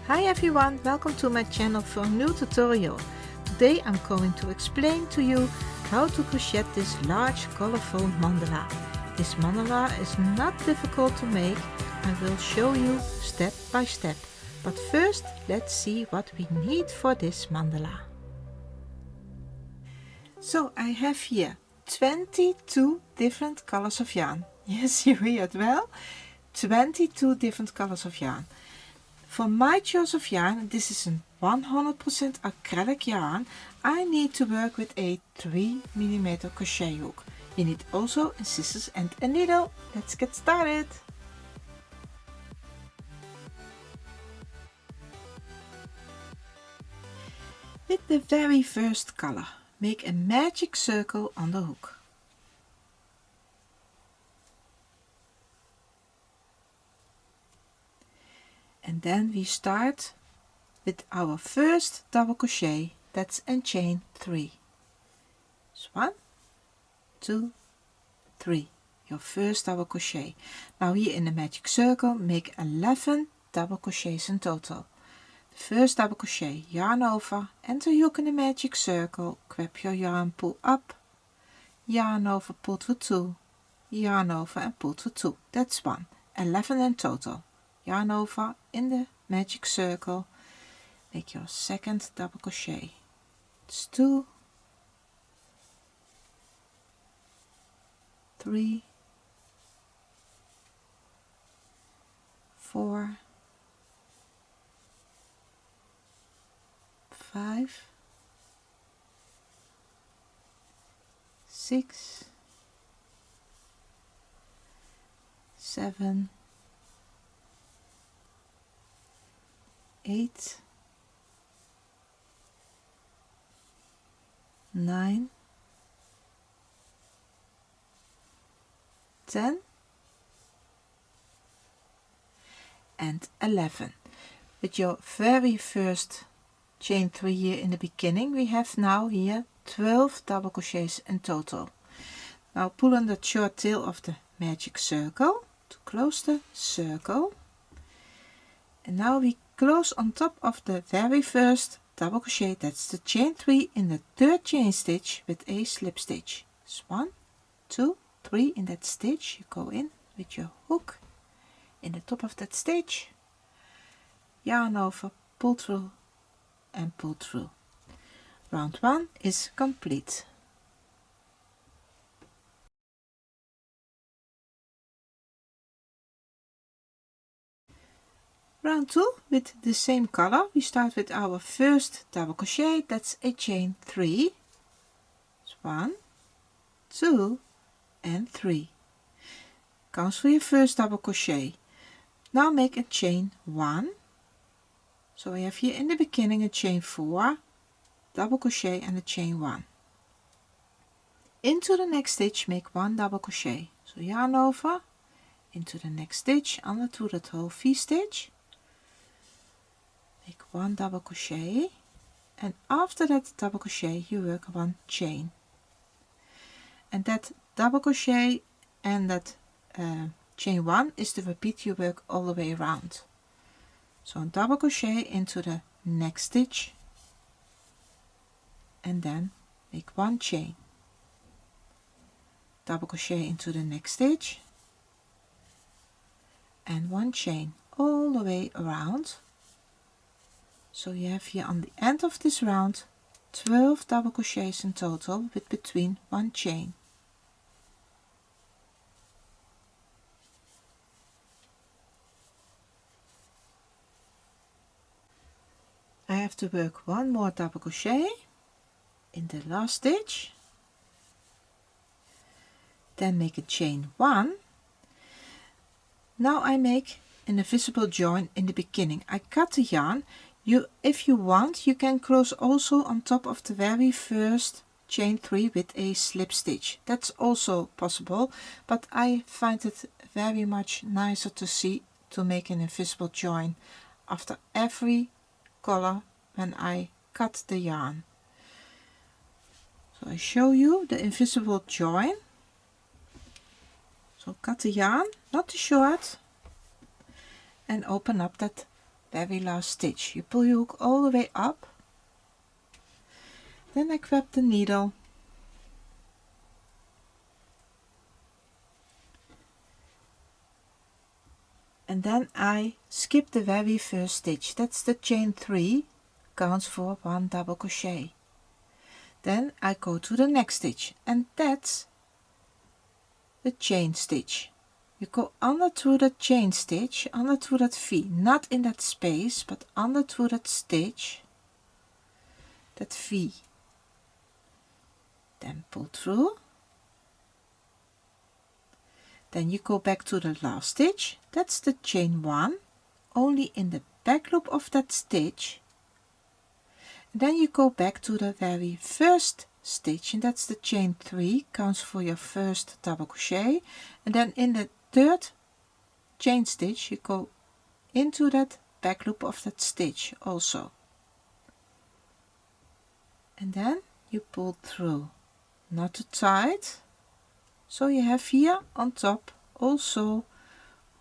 Hi everyone, welcome to my channel for a new tutorial. Today I'm going to explain to you how to crochet this large colorful mandala. This mandala is not difficult to make. I will show you step by step. But first let's see what we need for this mandala. So I have here 22 different colors of yarn. Yes, you heard well. 22 different colors of yarn. For my choice of yarn, this is a 100% acrylic yarn. I need to work with a 3mm crochet hook. You need also a scissors and a needle. Let's get started. With the very first color, make a magic circle on the hook. And then we start with our first double crochet, that's in chain 3. So 1, 2, 3, your first double crochet. Now here in the magic circle, make 11 double crochets in total. The first double crochet, yarn over, enter hook in the magic circle, grab your yarn, pull up, yarn over, pull through 2, yarn over and pull through 2. That's 1, 11 in total. Yarn over in the magic circle, make your second double crochet. It's 2, 3, 4, 5, 6, 7, 8, 9, 10 and 11. With your very first chain 3 here in the beginning, we have now here 12 double crochets in total. Now pull on the short tail of the magic circle to close the circle, and now we close on top of the very first double crochet, that's the chain 3 in the third chain stitch with a slip stitch. It's 1, 2, 3 in that stitch. You go in with your hook in the top of that stitch, yarn over, pull through and pull through. Round 1 is complete. Round 2 with the same color, we start with our first double crochet, that's a chain 3. It's 1, 2 and 3. Counts for your first double crochet. Now make a chain 1. So I have here in the beginning a chain 4, double crochet and a chain 1. Into the next stitch make 1 double crochet. So yarn over, into the next stitch, under to that whole V-stitch. Make 1 double crochet, and after that double crochet you work 1 chain, and that double crochet and that chain 1 is the repeat you work all the way around. So a double crochet into the next stitch and then make 1 chain, double crochet into the next stitch and 1 chain all the way around. So you have here on the end of this round 12 double crochets in total with between 1 chain. I have to work 1 more double crochet in the last stitch, then make a chain 1. Now I make an invisible join in the beginning. I cut the yarn. If you want, you can close also on top of the very first chain 3 with a slip stitch. That's also possible, but I find it very much nicer to make an invisible join after every color when I cut the yarn. So I show you the invisible join. So cut the yarn, not too short, and open up that very last stitch. You pull your hook all the way up, then I grab the needle and then I skip the very first stitch. That's the chain 3, counts for 1 double crochet. Then I go to the next stitch, and that's the chain stitch. You go under through the chain stitch, under through that V, not in that space, but under through that stitch, that V. Then pull through. Then you go back to the last stitch, that's the chain 1, only in the back loop of that stitch. And then you go back to the very first stitch, and that's the chain 3, counts for your first double crochet. And then in the third chain stitch you go into that back loop of that stitch also. And then you pull through, not too tight. So you have here on top also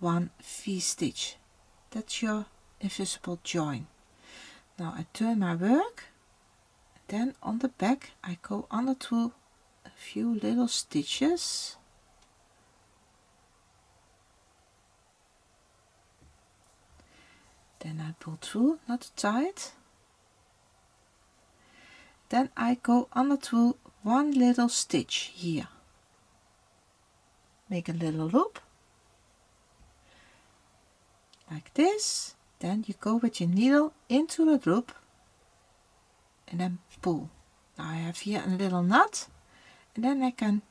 1 V-stitch. That's your invisible join. Now I turn my work, then on the back I go under through a few little stitches. Then I pull through, not too tight. Then I go under through 1 little stitch here. Make a little loop like this. Then you go with your needle into the loop and then pull. Now I have here a little knot, and then I can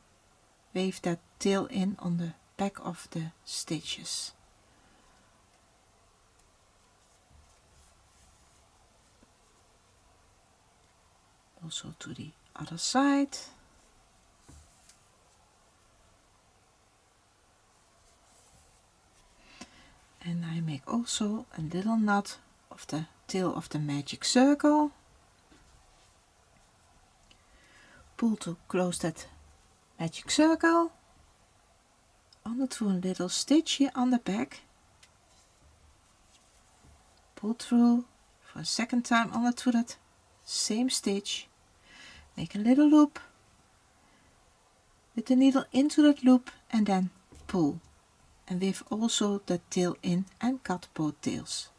wave that tail in on the back of the stitches. Also to the other side. And I make also a little knot of the tail of the magic circle. Pull to close that magic circle. Under through a little stitch here on the back. Pull through for a second time under through that same stitch. Make a little loop with the needle into that loop and then pull. And weave also the tail in and cut both tails.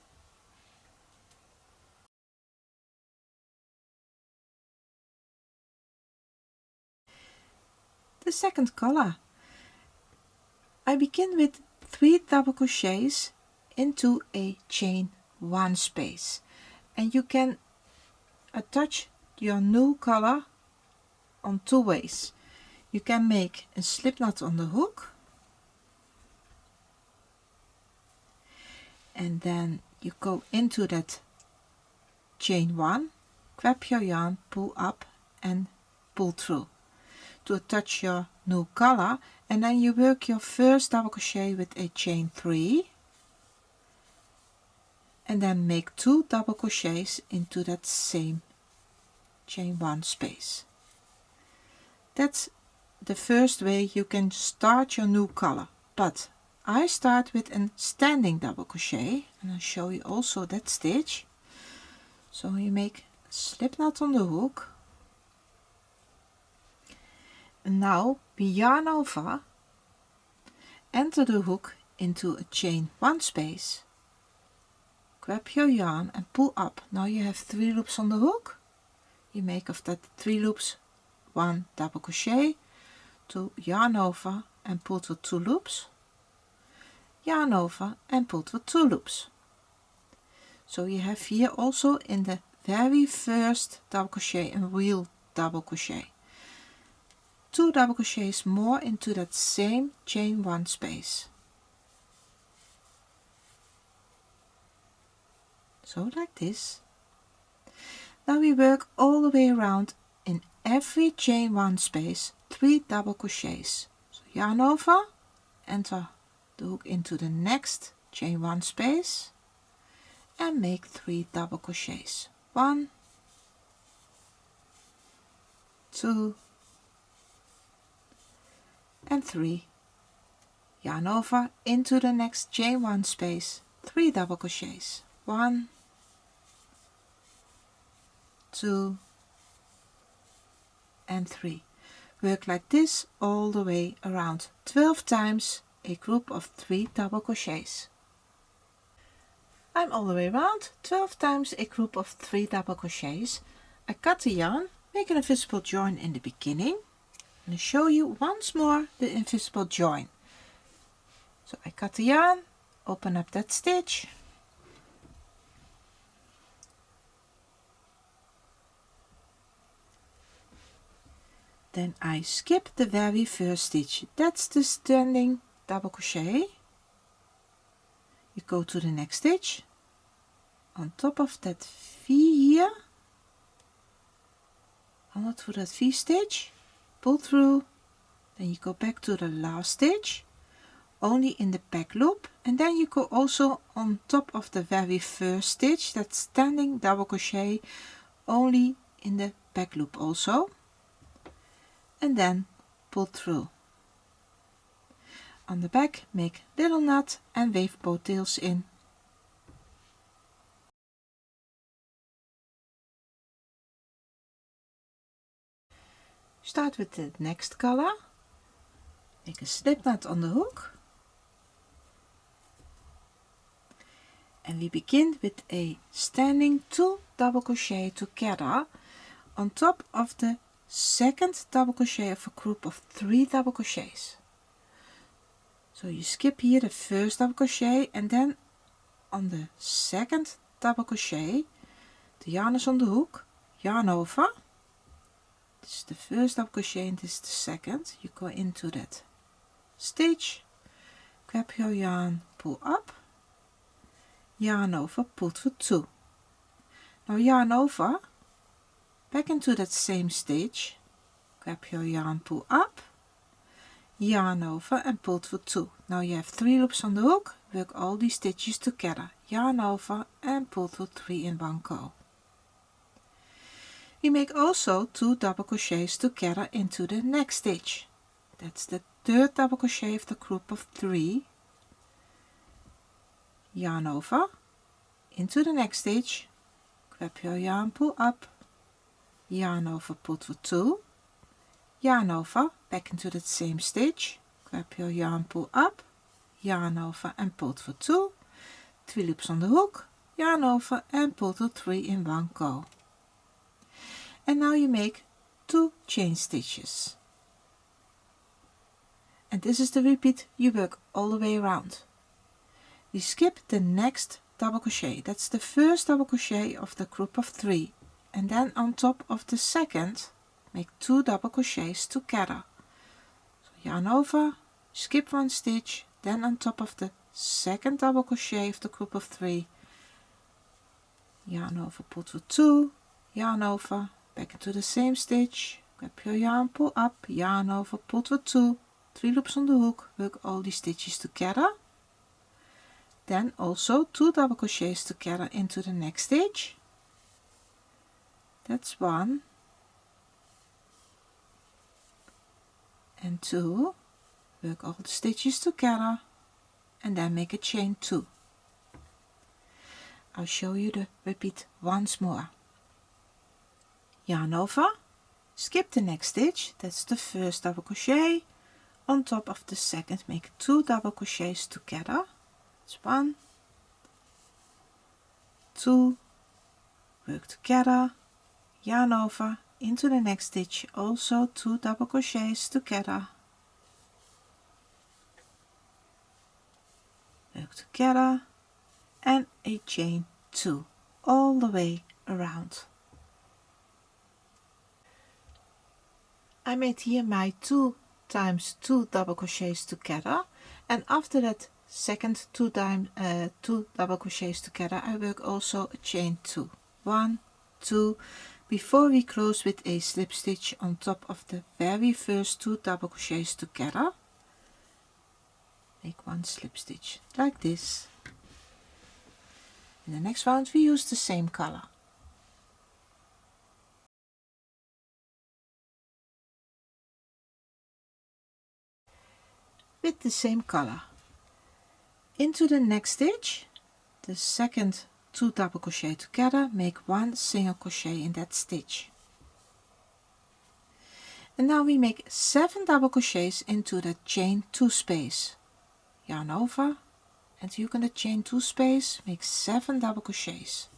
The second color. I begin with 3 double crochets into a chain 1 space, and you can attach your new color on 2 ways. You can make a slip knot on the hook, and then you go into that chain 1, grab your yarn, pull up and pull through to attach your new color, and then you work your first double crochet with a chain 3 and then make 2 double crochets into that same chain 1 space. That's the first way you can start your new color, but I start with a standing double crochet, and I'll show you also that stitch. So you make a slip knot on the hook, and now we yarn over, enter the hook into a chain 1 space, grab your yarn and pull up. Now you have 3 loops on the hook. You make of that 3 loops 1 double crochet, to yarn over and pull to 2 loops, yarn over and pull to 2 loops. So you have here also in the very first double crochet a real double crochet. 2 double crochets more into that same chain 1 space. So like this. Now we work all the way around in every chain 1 space 3 double crochets. So yarn over, enter the hook into the next chain 1 space and make 3 double crochets. 1, 2 and 3. Yarn over into the next chain 1 space, 3 double crochets. 1, 2 and 3. Work like this all the way around 12 times a group of 3 double crochets. I'm all the way around 12 times a group of 3 double crochets. I cut the yarn, make an invisible join in the beginning, and show you once more the invisible join. So I cut the yarn, open up that stitch, then I skip the very first stitch. That's the standing double crochet. You go to the next stitch, on top of that V here, under through that V stitch, pull through, then you go back to the last stitch, only in the back loop, and then you go also on top of the very first stitch, that standing double crochet, only in the back loop also, and then pull through. On the back, make little knot and weave both tails in. Start with the next color, make a slip knot on the hook, and we begin with a standing 2 double crochet together on top of the second double crochet of a group of 3 double crochets. So you skip here the first double crochet, and then on the second double crochet, the yarn is on the hook, yarn over. This is the first double crochet and this is the second. You go into that stitch, grab your yarn, pull up, yarn over, pull through 2. Now yarn over, back into that same stitch, grab your yarn, pull up, yarn over and pull through 2. Now you have 3 loops on the hook, work all these stitches together, yarn over and pull through 3 in one go. We make also 2 double crochets together into the next stitch. That's the third double crochet of the group of 3. Yarn over, into the next stitch, grab your yarn, pull up, yarn over, pull through 2, yarn over, back into that same stitch, grab your yarn, pull up, yarn over and pull through 2, 3 loops on the hook, yarn over and pull through 3 in one go. And now you make 2 chain stitches, and this is the repeat. You work all the way around. We skip the next double crochet, that's the first double crochet of the group of 3, and then on top of the second make 2 double crochets together. So yarn over, skip 1 stitch, then on top of the second double crochet of the group of 3, yarn over, pull through 2, yarn over, back into the same stitch, grab your yarn, pull up, yarn over, pull through 2, 3 loops on the hook, work all these stitches together, then also 2 double crochets together into the next stitch. That's 1 and 2, work all the stitches together, and then make a chain 2. I'll show you the repeat once more. Yarn over, skip the next stitch, that's the first double crochet, on top of the second make 2 double crochets together. It's 1, 2, work together, yarn over, into the next stitch, also 2 double crochets together, work together, and a chain 2 all the way around. I made here my 2 times 2 double crochets together, and after that second 2 double crochets together I work also a chain 2, 1, 2, before we close with a slip stitch on top of the very first 2 double crochets together. Make 1 slip stitch like this. In the next round we use the same color. With the same color. Into the next stitch, the second 2 double crochet together, make 1 single crochet in that stitch. And now we make 7 double crochets into the chain 2 space. Yarn over, and you can the chain 2 space, make 7 double crochets.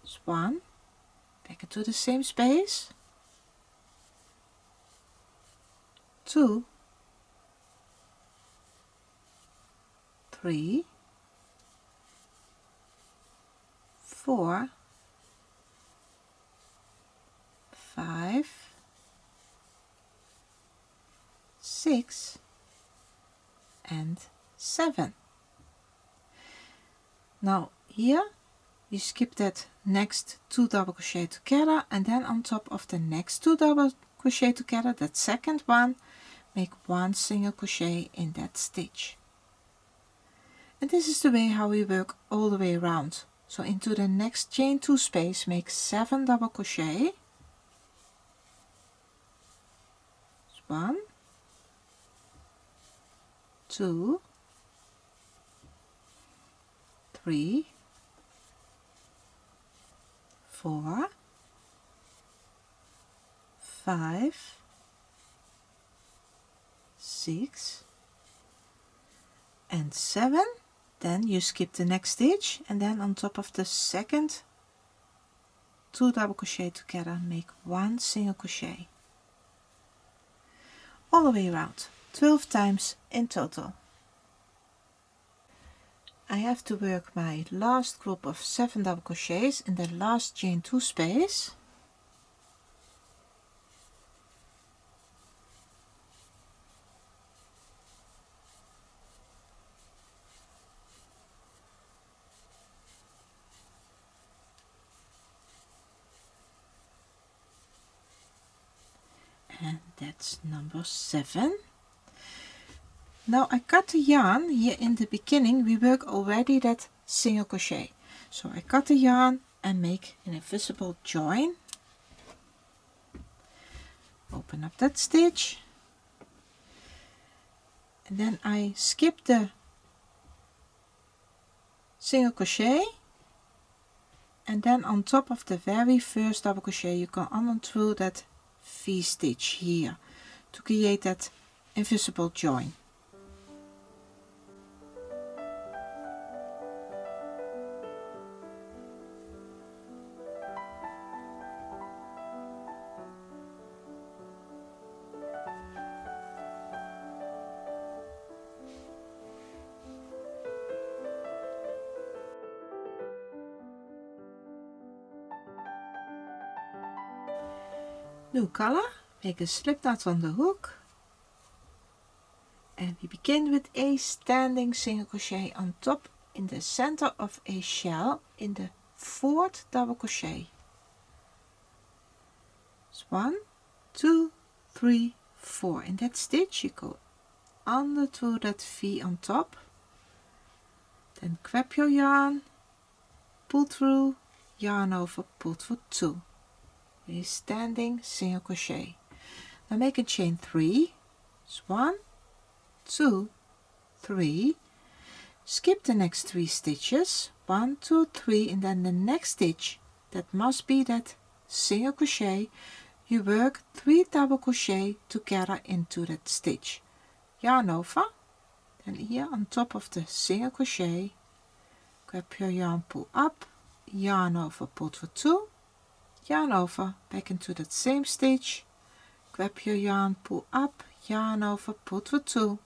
That's 1, back into the same space, 2, 3, 4, 5, 6 and 7. Now here we skip that next 2 double crochet together, and then on top of the next 2 double crochet together, that second one, make 1 single crochet in that stitch. And this is the way how we work all the way around. So into the next chain 2 space, make 7 double crochet. 1, 2, 3, 4, 5, 6 and 7. Then you skip the next stitch, and then on top of the second 2 double crochet together, make 1 single crochet all the way around, 12 times in total. I have to work my last group of 7 double crochets in the last chain 2 space. And that's number 7. Now I cut the yarn here in the beginning. We work already that single crochet, so I cut the yarn and make an invisible join. Open up that stitch, and then I skip the single crochet, and then on top of the very first double crochet you can undo that V-stitch here to create that invisible join. New color, make a slip knot on the hook, and we begin with a standing single crochet on top in the center of a shell in the 4th double crochet. So 1, 2, 3, 4. In that stitch you go under to that V on top, then grab your yarn, pull through, yarn over, pull through 2. A standing single crochet. Now make a chain 3. So 1, 2, 3. Skip the next 3 stitches, 1, 2, 3, and then the next stitch, that must be that single crochet. You work 3 double crochet together into that stitch. Yarn over, then here on top of the single crochet, grab your yarn, pull up, yarn over, pull through 2. Yarn over, back into that same stitch, grab your yarn, pull up, yarn over, pull through 2,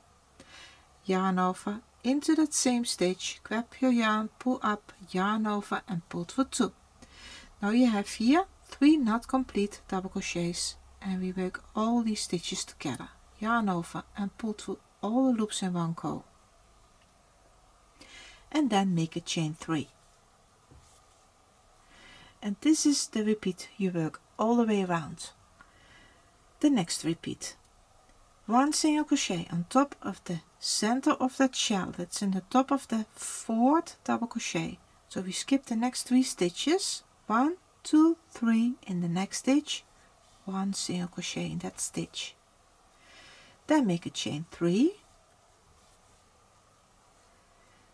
yarn over, into that same stitch, grab your yarn, pull up, yarn over and pull through 2. Now you have here 3 not complete double crochets, and we work all these stitches together. Yarn over and pull through all the loops in one go, and then make a chain 3. And this is the repeat you work all the way around. The next repeat, 1 single crochet on top of the center of that shell, that's in the top of the 4th double crochet. So we skip the next 3 stitches, 1, 2, 3 in the next stitch, 1 single crochet in that stitch, then make a chain 3,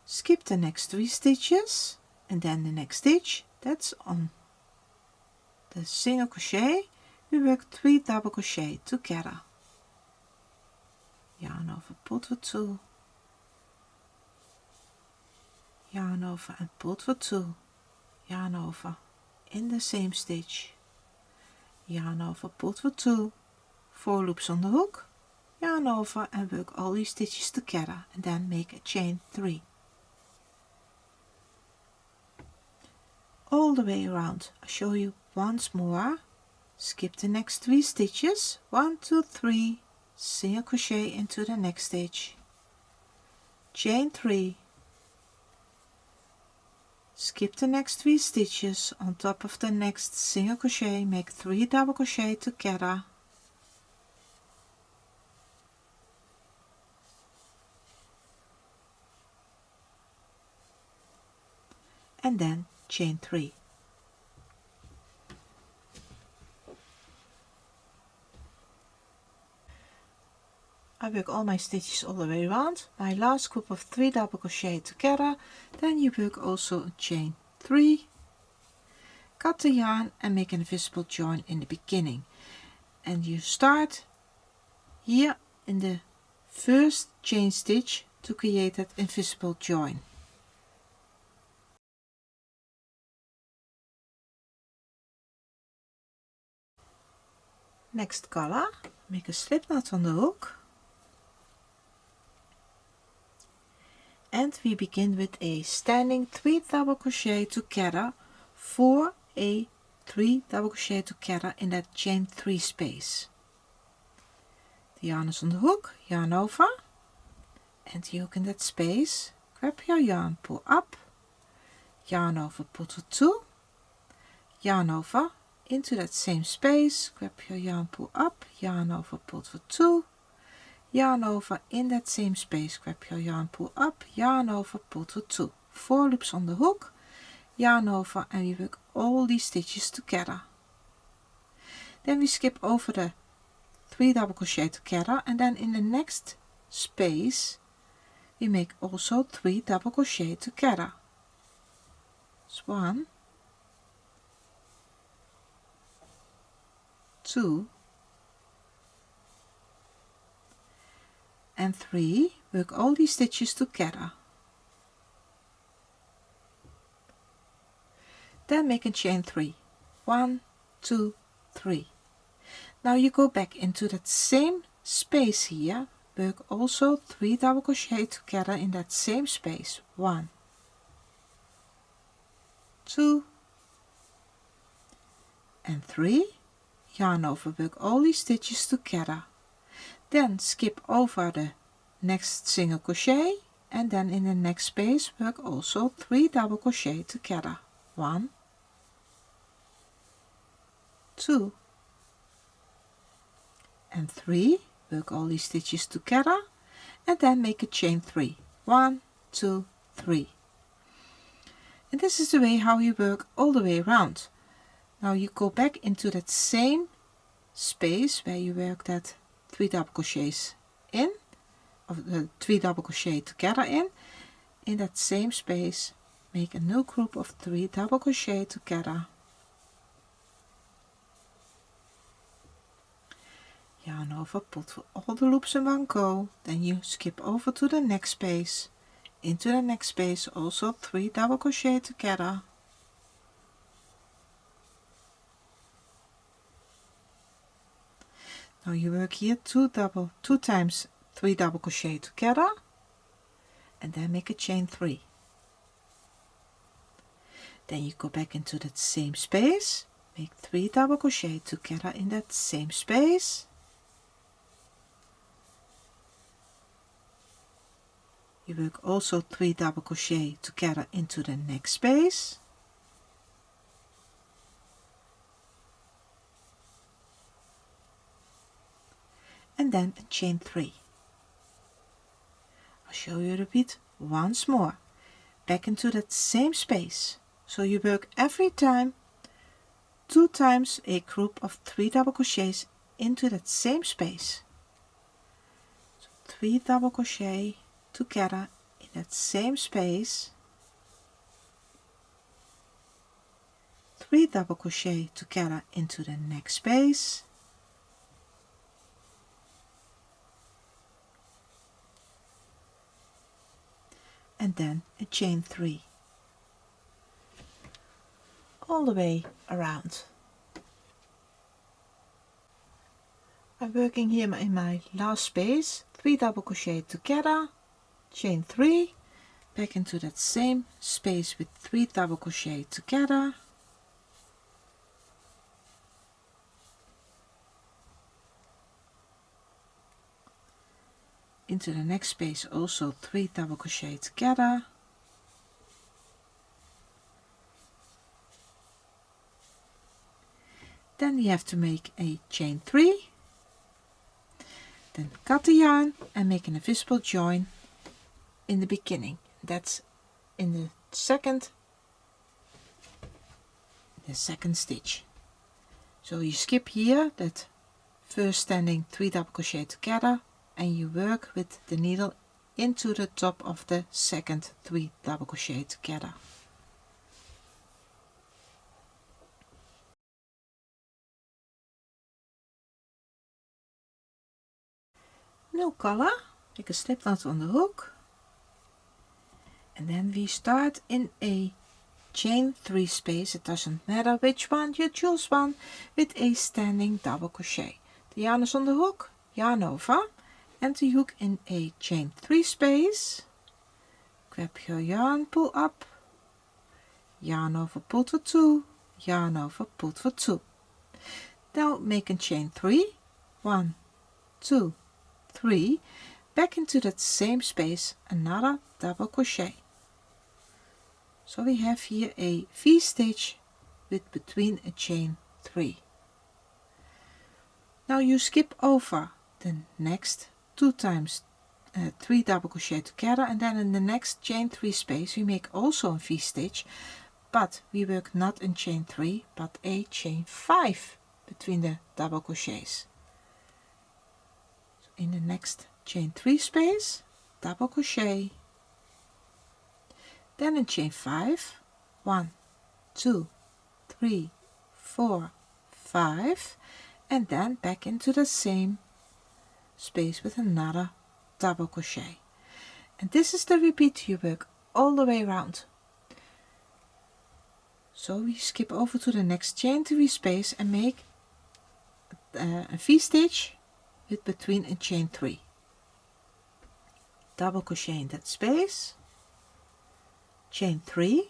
skip the next 3 stitches, and then the next stitch that's on the single crochet, we work 3 double crochet together. Yarn over, pull for 2, yarn over and pull for 2, yarn over in the same stitch, yarn over, pull for 2, 4 loops on the hook, yarn over and work all these stitches together, and then make a chain 3 all the way around. I'll show you once more. Skip the next 3 stitches, 1 2 3, single crochet into the next stitch, chain 3, skip the next 3 stitches, on top of the next single crochet make 3 double crochet together, and then chain 3. I work all my stitches all the way around, my last group of 3 double crochet together, then you work also a chain 3, cut the yarn and make an invisible join in the beginning, and you start here in the first chain stitch to create that invisible join. Next color, make a slip knot on the hook, and we begin with a standing 3 double crochet together for a 3 double crochet together in that chain 3 space. The yarn is on the hook, yarn over, and you hook in that space, grab your yarn, pull up, yarn over, pull to 2, yarn over into that same space, grab your yarn, pull up, yarn over, pull for 2, yarn over in that same space, grab your yarn, pull up, yarn over, pull to 2, 4 loops on the hook, yarn over, and we work all these stitches together. Then we skip over the 3 double crochet together, and then in the next space we make also 3 double crochet together. It's 1, 2 and 3, work all these stitches together, then make a chain 3, 1 2 3. Now you go back into that same space here, work also 3 double crochet together in that same space, 1 2 and 3, yarn over, work all these stitches together, then skip over the next single crochet, and then in the next space work also 3 double crochet together, 1 2 and 3, work all these stitches together, and then make a chain 3, 1 2 3. And this is the way how you work all the way around. Now you go back into that same space where you work that 3 double crochets in, of the 3 double crochet together in that same space make a new group of 3 double crochet together, yarn over, pull through all the loops in one go, then you skip over to the next space, into the next space also 3 double crochet together, now you work here 2 times 3 double crochet together, and then make a chain 3. Then you go back into that same space, make 3 double crochet together in that same space, you work also 3 double crochet together into the next space, and then a chain 3. I'll show you repeat once more. Back into that same space, so you work every time 2 times a group of 3 double crochets into that same space, so 3 double crochet together in that same space 3 double crochet together into the next space, and then a chain 3 all the way around. I'm working here in my last space, 3 double crochet together, chain 3, back into that same space with 3 double crochet together, into the next space also 3 double crochet together, then you have to make a chain 3, then cut the yarn and make an invisible join in the beginning. That's in the second stitch. So you skip here that first standing 3 double crochet together, and you work with the needle into the top of the second 3 double crochet together. New color, make a slip knot on the hook, and then we start in a chain 3 space. It doesn't matter which one, you choose one, with a standing double crochet. The yarn is on the hook, yarn over, enter hook in a chain 3 space, grab your yarn, pull up, yarn over, pull for 2, yarn over, pull for 2. Now make a chain 3, 1, 2, 3, back into that same space, another double crochet. So we have here a V-stitch with between a chain 3. Now you skip over the next 2 times 3 double crochet together, and then in the next chain 3 space we make also a V-stitch, but we work not in chain 3 but a chain 5 between the double crochets. So in the next chain 3 space, double crochet, then in chain 5, 1, 2, 3, 4, 5, and then back into the same space with another double crochet. And this is the repeat you work all the way around. So we skip over to the next chain 3 space and make a V-stitch with between a chain 3. Double crochet in that space, chain 3,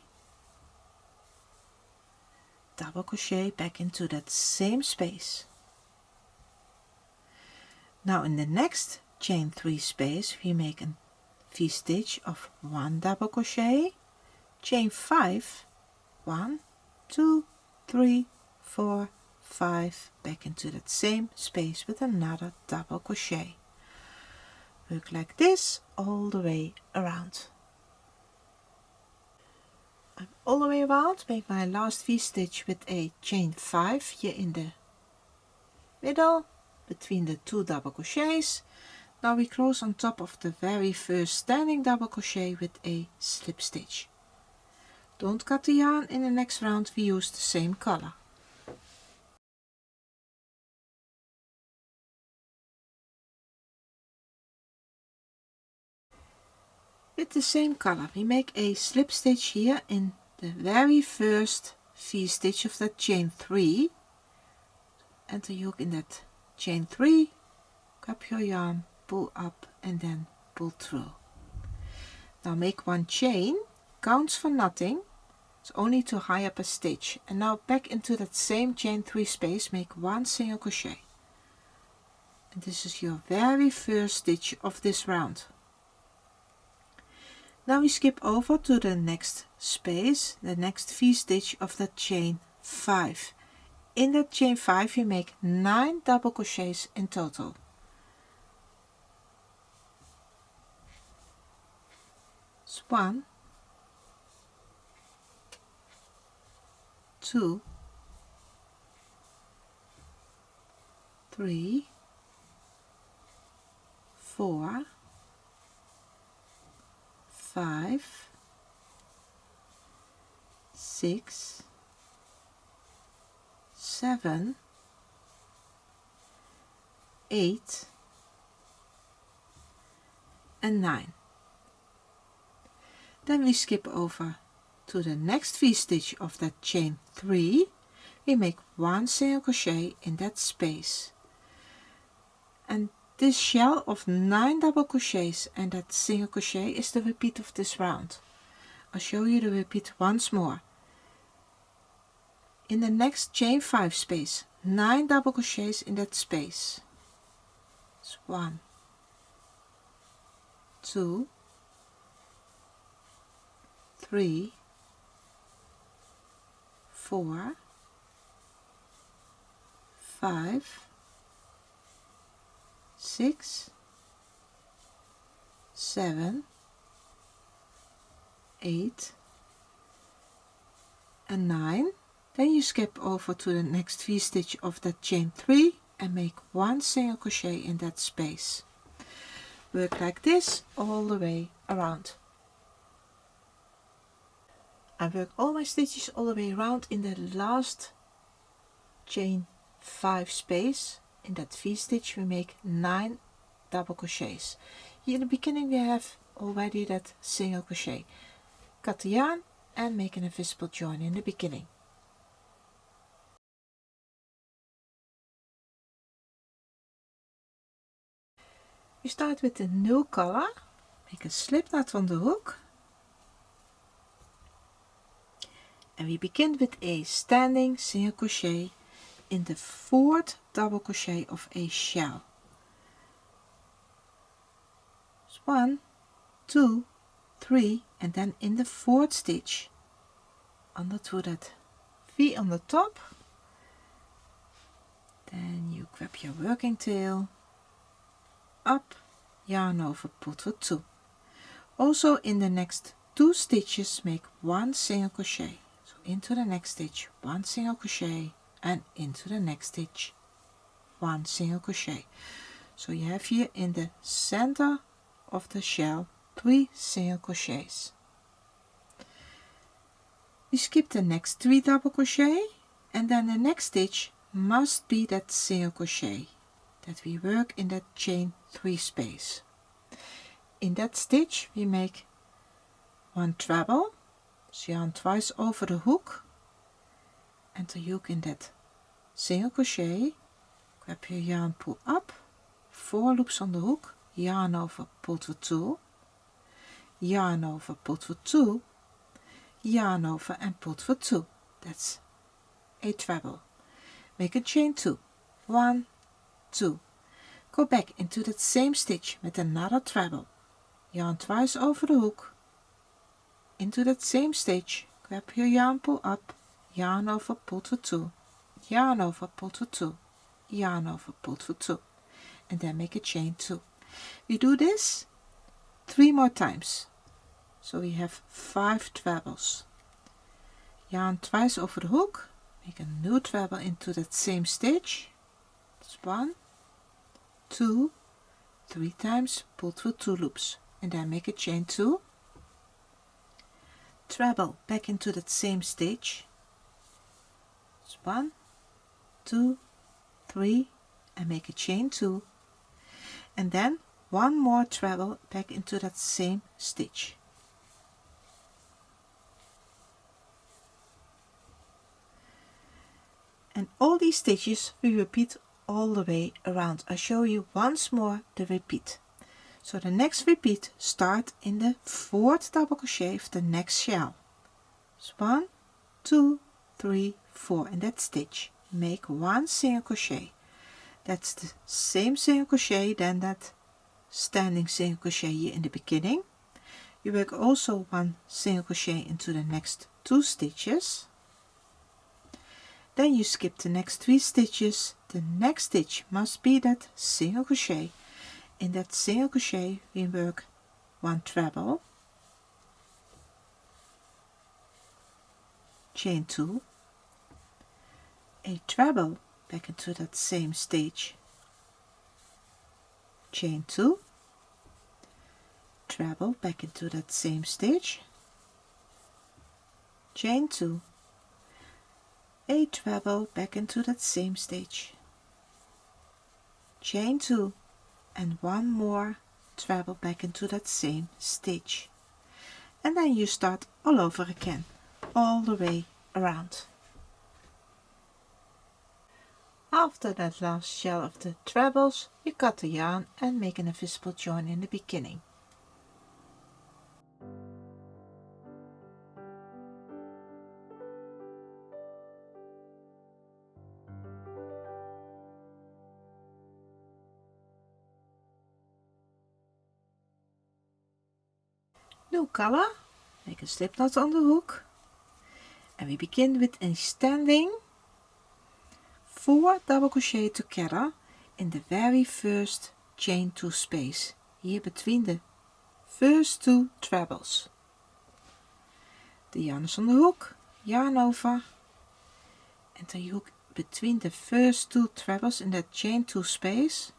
double crochet back into that same space. Now in the next chain 3 space we make a V-stitch of 1 double crochet, chain 5, 1, 2, 3, 4, 5, back into that same space with another double crochet. Work like this all the way around. I'm all the way around, make my last V-stitch with a chain 5 here in the middle between the 2 double crochets. Now we close on top of the very first standing double crochet with a slip stitch. Don't cut the yarn. In the next round we use the same color. With the same color we make a slip stitch here in the very first V-stitch of that chain 3. Enter hook in that chain 3, grab your yarn, pull up and then pull through. Now make 1 chain, counts for nothing, it's only to high up a stitch, and now back into that same chain 3 space make 1 single crochet, and this is your very first stitch of this round. Now we skip over to the next space, the next V-stitch of that chain 5. In that chain 5 you make 9 double crochets in total. It's 1, 2, 3, 4, 5, 5, 6, 7, 8 and 9. Then we skip over to the next V-stitch of that chain 3. We make 1 single crochet in that space, and this shell of 9 double crochets and that single crochet is the repeat of this round. I'll show you the repeat once more. In the next chain 5 space, 9 double crochets in that space. It's 1, 2, 3, 4, 5, 6, 7, 8 and 9. Then you skip over to the next V-stitch of that chain 3 and make 1 single crochet in that space. Work like this all the way around. I work all my stitches all the way around in the last chain 5 space. In that V-stitch we make 9 double crochets. Here in the beginning we have already that single crochet. Cut the yarn and make an invisible join in the beginning. We start with the null color, make a slip knot on the hook, and we begin with a standing single crochet in the 4th double crochet of a shell. So 1, 2, 3 and then in the 4th stitch under to that V on the top, then you grab your working tail, up, yarn over, put for 2. Also in the next 2 stitches make 1 single crochet. So into the next stitch 1 single crochet and into the next stitch 1 single crochet. So you have here in the center of the shell 3 single crochets. We skip the next 3 double crochet and then the next stitch must be that single crochet that we work in that chain 3 space. In that stitch we make 1 treble, so yarn twice over the hook, enter hook in that single crochet, grab your yarn, pull up, 4 loops on the hook, yarn over, pull for 2, yarn over, pull for 2, yarn over and pull for 2. That's a treble. Make a chain 2, 1, 2. Go back into that same stitch with another treble, yarn twice over the hook, into that same stitch, grab your yarn, pull up, yarn over, pull for 2, yarn over, pull for 2, yarn over, pull for 2, and then make a chain 2. We do this 3 more times, so we have 5 trebles. Yarn twice over the hook, make a new treble into that same stitch. That's 1, 2, 3 times, pull through 2 loops and then make a chain 2, treble back into that same stitch. That's 1, 2, 3 and make a chain 2, and then 1 more treble back into that same stitch. And all these stitches we repeat all the way around. I show you once more the repeat. So the next repeat start in the 4th double crochet of the next shell. So 1, 2, 3, 4 in that stitch. Make 1 single crochet. That's the same single crochet than that standing single crochet here in the beginning. You work also 1 single crochet into the next 2 stitches. Then you skip the next 3 stitches. The next stitch must be that single crochet. In that single crochet we work 1 treble, chain 2, a treble back into that same stitch, chain 2, treble back into that same stitch, chain 2, a treble back into that same stitch, chain 2, and one more treble back into that same stitch, and then you start all over again, all the way around. After that last shell of the trebles, you cut the yarn and make an invisible join in the beginning. New color, make a slip knot on the hook, and we begin with a standing 4 double crochet together in the very first chain 2 space, here between the first 2 trebles. The yarn is on the hook, yarn over, enter your hook between the first 2 trebles in that chain 2 space,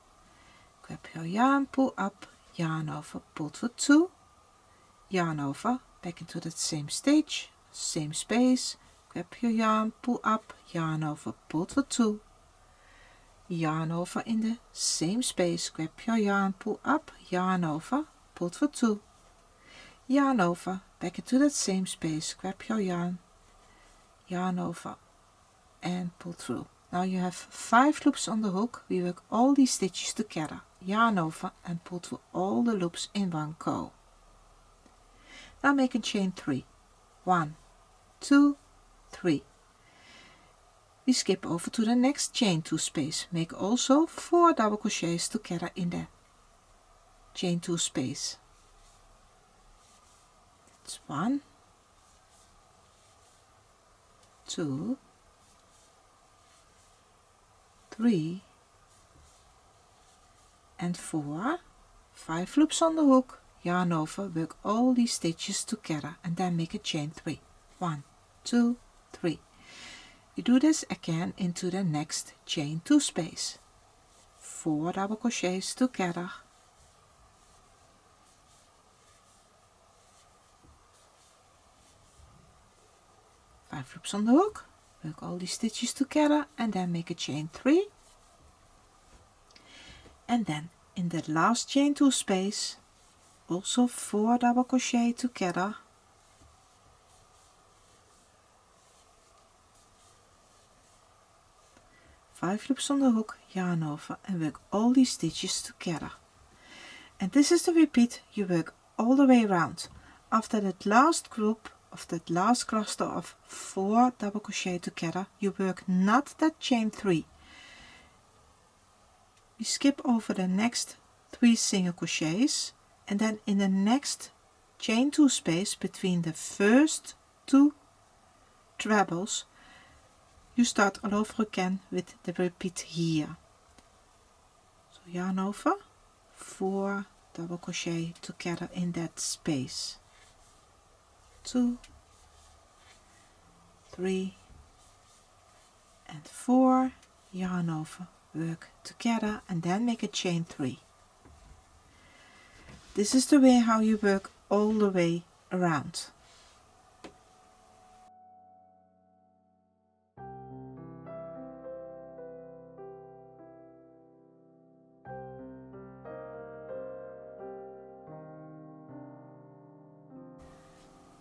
grab your yarn, pull up, yarn over, pull for 2, yarn over, back into that same stitch, same space, grab your yarn, pull up, yarn over, pull for 2, yarn over in the same space, grab your yarn, pull up, yarn over, pull for 2, yarn over, back into that same space, grab your yarn, yarn over, and pull through. Now you have 5 loops on the hook. We work all these stitches together, yarn over, and pull through all the loops in one go. Now make a chain 3, 1, 2, 3. We skip over to the next chain 2 space, make also 4 double crochets together in the chain 2 space. It's 1, 2, 3, and 4. 5 loops on the hook, yarn over, work all these stitches together, and then make a chain 3, 1, 2, 3. You do this again into the next chain 2 space, 4 double crochets together, 5 loops on the hook, work all these stitches together, and then make a chain 3, and then in the last chain 2 space also 4 double crochet together, 5 loops on the hook, yarn over, and work all these stitches together. And this is the repeat you work all the way around. After that last group of that last cluster of 4 double crochet together, you work not that chain 3. You skip over the next 3 single crochets, and then in the next chain 2 space between the first 2 trebles you start all over again with the repeat here. So yarn over, 4 double crochet together in that space, 2, 3, and 4, yarn over, work together, and then make a chain 3. This is the way how you work all the way around.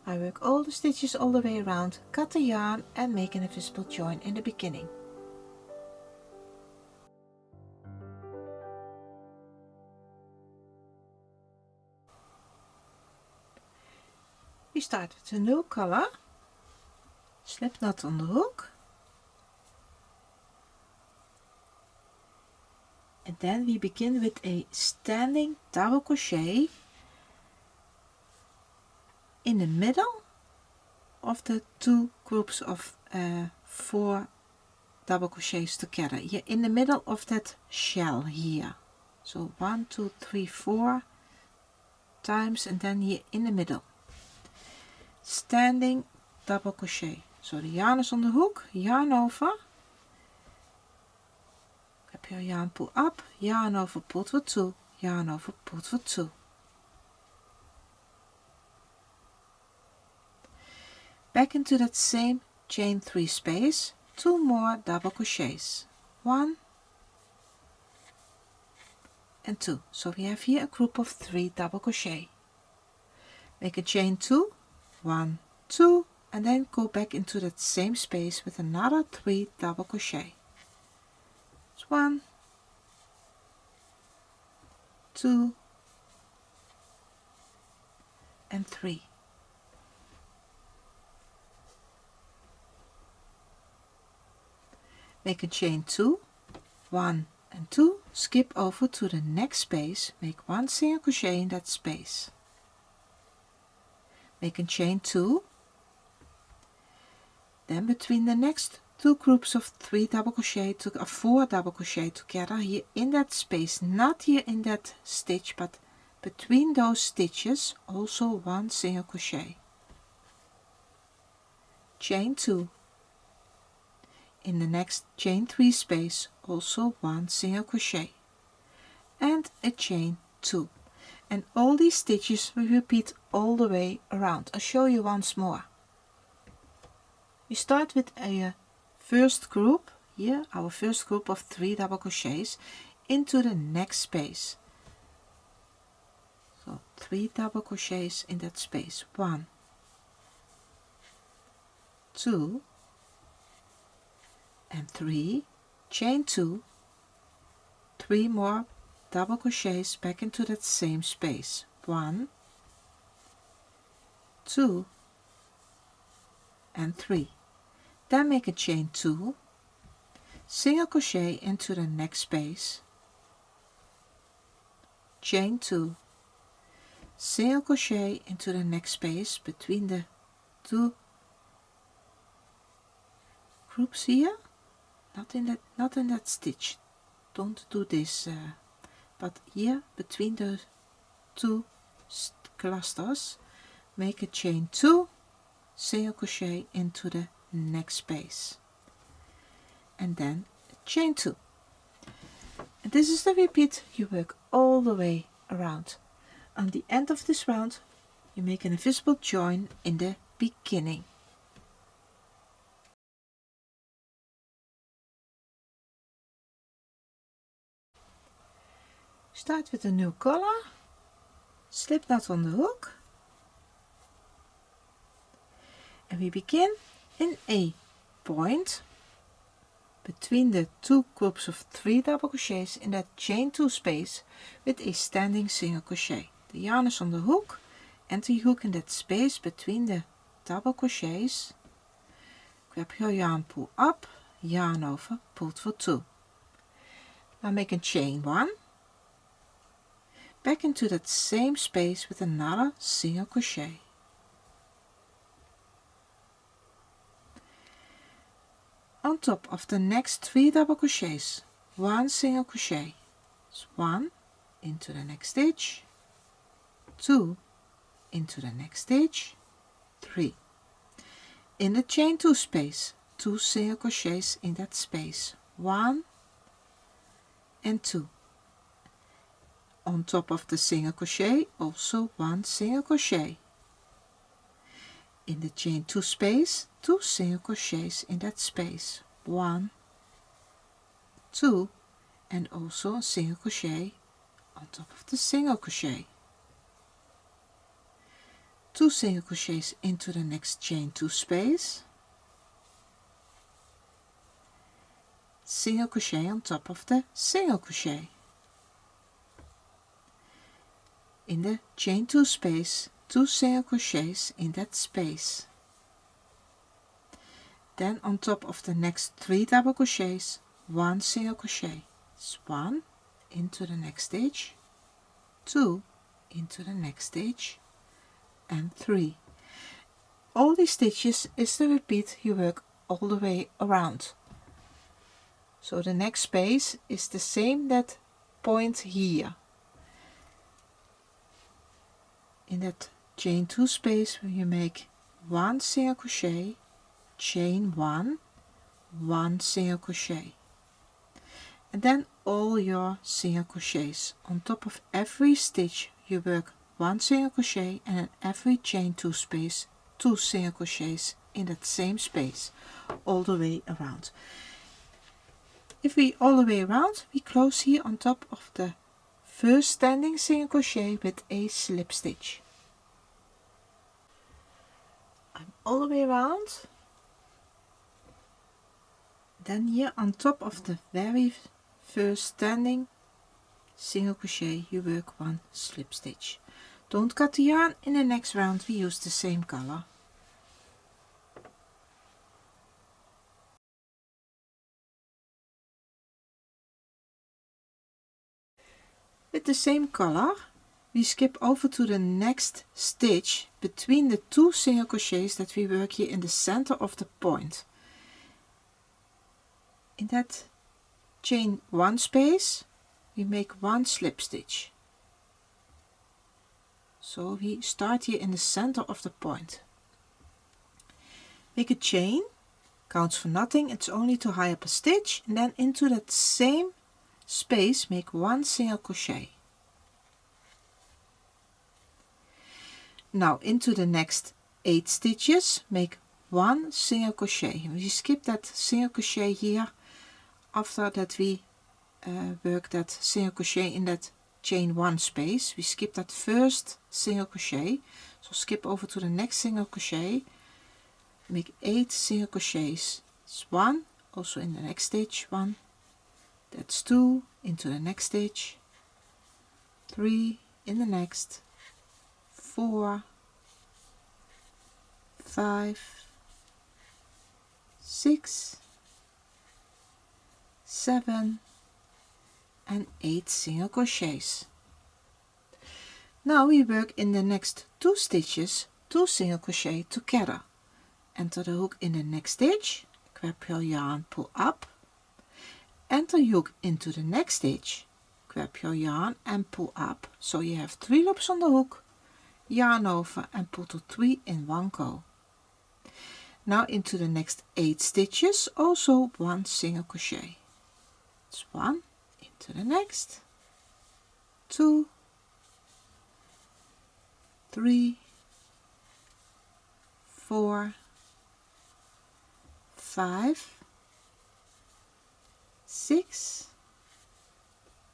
I work all the stitches all the way around, cut the yarn, and make an invisible join in the beginning. We start with a new color, slip knot on the hook, and then we begin with a standing double crochet in the middle of the 2 groups of 4 double crochets together, here in the middle of that shell here. So 1, 2, 3, 4 times, and then here in the middle, standing double crochet. So the yarn is on the hook, yarn over, grab your yarn, pull up, yarn over, pull for 2, yarn over, pull for 2. back into that same chain 3 space, 2 more double crochets, 1 and 2. So we have here a group of 3 double crochet. Make a chain 2, 1, 2, and then go back into that same space with another 3 double crochet. It's 1, 2 and 3. Make a chain 2, 1 and 2, skip over to the next space, make 1 single crochet in that space. Make a chain 2, then between the next 2 groups of 3 double crochet to 4 double crochet together here in that space, not here in that stitch, but between those stitches, also 1 single crochet. Chain 2. In the next chain 3 space, also 1 single crochet and a chain 2. And all these stitches we repeat all the way around. I'll show you once more. We start with a first group, here our first group of 3 double crochets into the next space. So 3 double crochets in that space, 1, 2 and 3, chain 2, 3 more double crochets back into that same space, 1, 2 and 3. Then make a chain 2, single crochet into the next space, chain 2, single crochet into the next space between the 2 groups here, not in that stitch, don't do this, but here between the 2 clusters, make a chain 2, single crochet into the next space, and then chain 2. And this is the repeat you work all the way around. On the end of this round you make an invisible join in the beginning. Start with a new color, slip knot on the hook, and we begin in a point between the 2 groups of 3 double crochets in that chain 2 space with a standing single crochet. The yarn is on the hook and the hook in that space between the double crochets. Grab your yarn, pull up, yarn over, pulled for 2. Now make a chain 1, back into that same space with another single crochet. On top of the next 3 double crochets, 1 single crochet. So 1 into the next stitch, 2 into the next stitch, 3. In the chain 2 space, 2 single crochets in that space, 1 and 2. On top of the single crochet, also 1 single crochet. In the chain 2 space, 2 single crochets in that space, 1, 2, and also a single crochet on top of the single crochet. 2 single crochets into the next chain 2 space, single crochet on top of the single crochet. In the chain 2 space, 2 single crochets in that space. Then on top of the next 3 double crochets, 1 single crochet. It's 1 into the next stitch, 2 into the next stitch, and 3. All these stitches is the repeat you work all the way around. So the next space is the same that point here. In that chain 2 space where you make 1 single crochet, chain 1, 1 single crochet, and then all your single crochets. On top of every stitch you work 1 single crochet, and in every chain 2 space 2 single crochets in that same space all the way around. If we all the way around, we close here on top of the first standing single crochet with a slip stitch. I'm all the way around. Then here on top of the very first standing single crochet you work 1 slip stitch. Don't cut the yarn. In the next round we use the same color. With the same color we skip over to the next stitch between the 2 single crochets that we work here in the center of the point. In that chain 1 space we make 1 slip stitch. So we start here in the center of the point. Make a chain, counts for nothing, it's only to high up a stitch, and then into that same space make 1 single crochet. Now into the next 8 stitches make 1 single crochet. We skip that single crochet here after that we work that single crochet in that chain 1 space. We skip that first single crochet, so skip over to the next single crochet, make 8 single crochets. It's 1, also in the next stitch 1, that's 2, into the next stitch 3, in the next 4, 5, 6, 7 and 8 single crochets. Now we work in the next 2 stitches 2 single crochet together. Enter the hook in the next stitch, grab your yarn, pull up, enter hook into the next stitch, grab your yarn and pull up, so you have 3 loops on the hook, yarn over and pull to 3 in one go. Now into the next 8 stitches also 1 single crochet. It's 1, into the next, 2, 3, 4, 5, 6,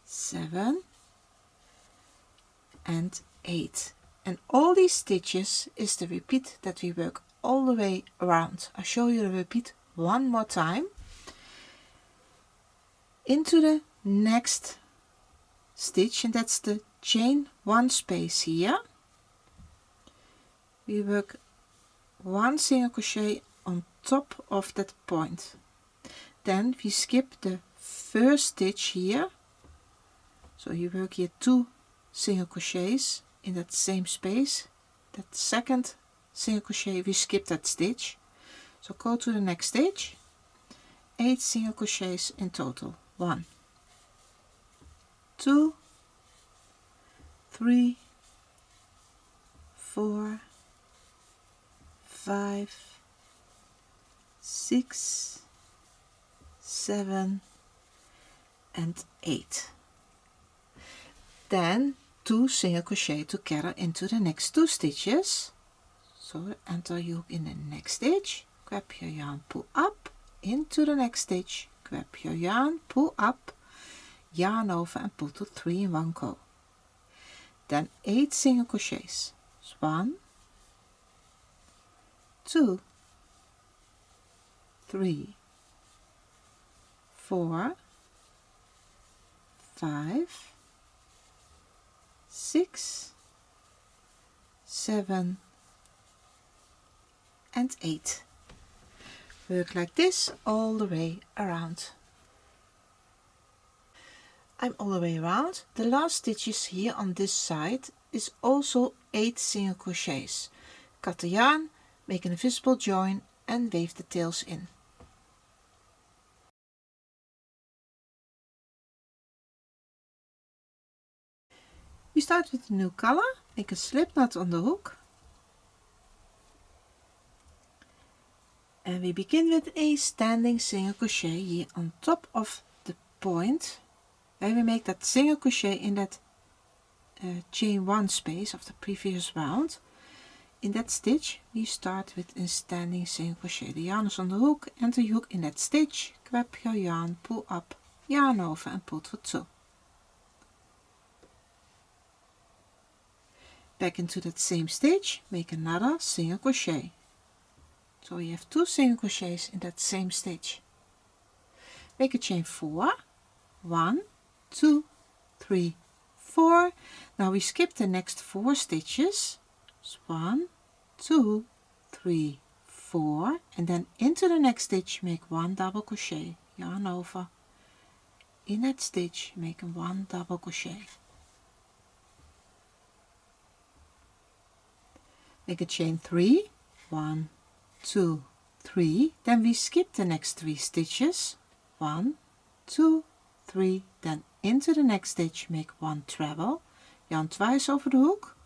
7 and 8. And all these stitches is the repeat that we work all the way around. I'll show you the repeat one more time. Into the next stitch, and that's the chain 1 space here. We work 1 single crochet on top of that point. Then we skip the first stitch here, so you work here 2 single crochets in that same space. That second single crochet we skip that stitch, so go to the next stitch, 8 single crochets in total. 1, 2, 3, 4, 5, 6, 7 and 8. Then 2 single crochet together into the next 2 stitches. So enter your hook in the next stitch, grab your yarn, pull up, into the next stitch, grab your yarn, pull up, yarn over and pull to 3 in one go. Then 8 single crochets. So 1, 2, 3, 4, 5, 6, 7 and 8. Work like this all the way around. I'm all the way around. The last stitches here on this side is also 8 single crochets. Cut the yarn, make an invisible join and weave the tails in. We start with a new color, make a slip knot on the hook. And we begin with a standing single crochet here on top of the point, where we make that single crochet in that chain 1 space of the previous round. in that stitch we start with a standing single crochet. The yarn is on the hook, enter your hook in that stitch, grab your yarn, pull up, yarn over and pull through 2. Back into that same stitch, make another single crochet. So you have 2 single crochets in that same stitch. Make a chain 4, 1, 2, 3, 4. Now we skip the next 4 stitches. 1, 2, 3, 4, and then into the next stitch make 1 double crochet, yarn over, in that stitch make 1 double crochet. Make a chain 3, 1, 2, 3, then we skip the next 3 stitches, 1, 2, 3, then into the next stitch make 1 treble, yarn twice over the hook,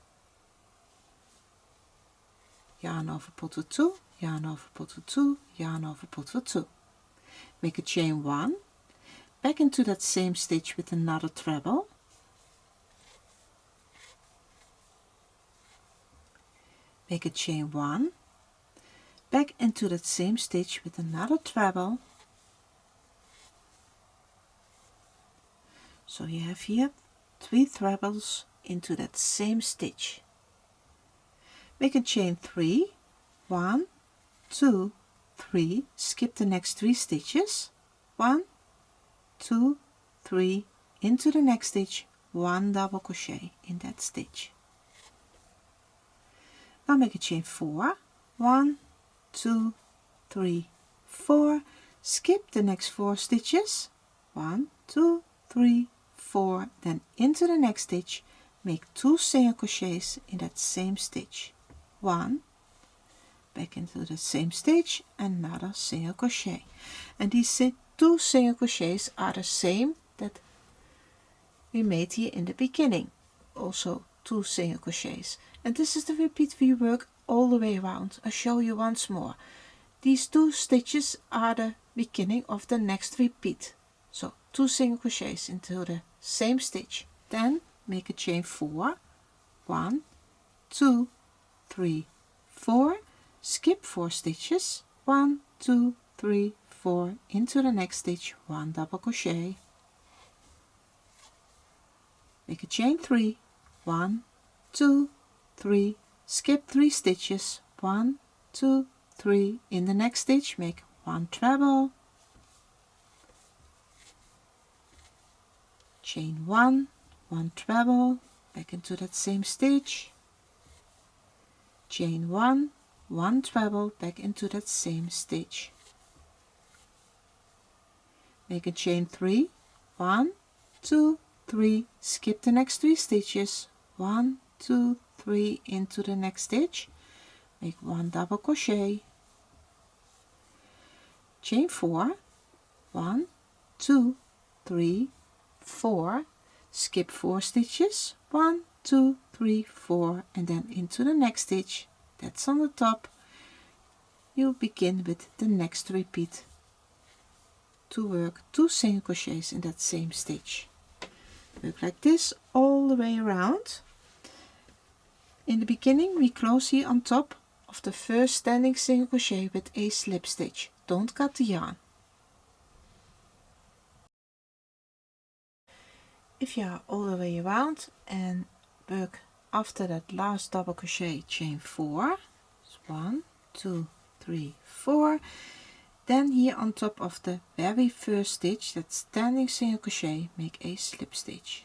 yarn over, pull through 2, yarn over, pull through 2, yarn over, pull through 2. Make a chain 1, back into that same stitch with another treble, make a chain 1, back into that same stitch with another treble. So you have here 3 trebles into that same stitch. Make a chain 3, 1, 2, 3, skip the next 3 stitches, 1, 2, 3, into the next stitch, 1 double crochet in that stitch. Now make a chain 4, 1, 2, 3, 4, skip the next 4 stitches, 1, 2, 3, 4, then into the next stitch, make 2 single crochets in that same stitch, 1, back into the same stitch, another single crochet, and these 2 single crochets are the same that we made here in the beginning, also 2 single crochets, and this is the repeat we work all the way around. I'll show you once more. These 2 stitches are the beginning of the next repeat, so 2 single crochets into the same stitch, then make a chain 4, 1, 2, 3, 4, skip 4 stitches, 1, 2, 3, 4, into the next stitch, 1 double crochet, make a chain 3, 1, 2, 3, skip 3 stitches, 1, 2, 3, in the next stitch make 1 treble, chain 1, 1 treble, back into that same stitch, chain 1, 1 treble, back into that same stitch, make a chain 3, 1, 2, 3, skip the next 3 stitches, 1, 2, 3, into the next stitch, make 1 double crochet, chain 4, 1, 2, 3, 4, skip 4 stitches, 1, 2, 3, 4, and then into the next stitch that's on the top. You begin with the next repeat to work 2 single crochets in that same stitch. Work like this all the way around. In the beginning we close here on top of the first standing single crochet with a slip stitch. Don't cut the yarn. If you are all the way around and work after that last double crochet, chain 4, 1, 2, 3, 4, then here on top of the very first stitch, that standing single crochet, make a slip stitch.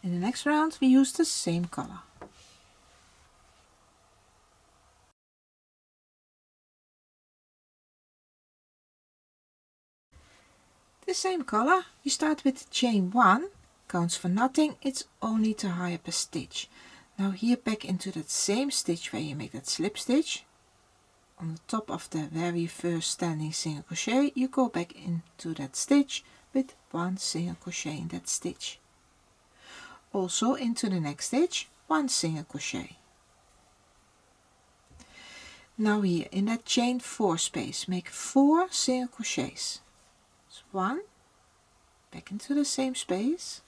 In the next round we use the same color. The same color, you start with chain 1, counts for nothing, it's only to high up a stitch. Now here back into that same stitch where you make that slip stitch, on the top of the very first standing single crochet, you go back into that stitch with 1 single crochet in that stitch. Also into the next stitch, 1 single crochet. Now here in that chain 4 space, make 4 single crochets. 1, back into the same space,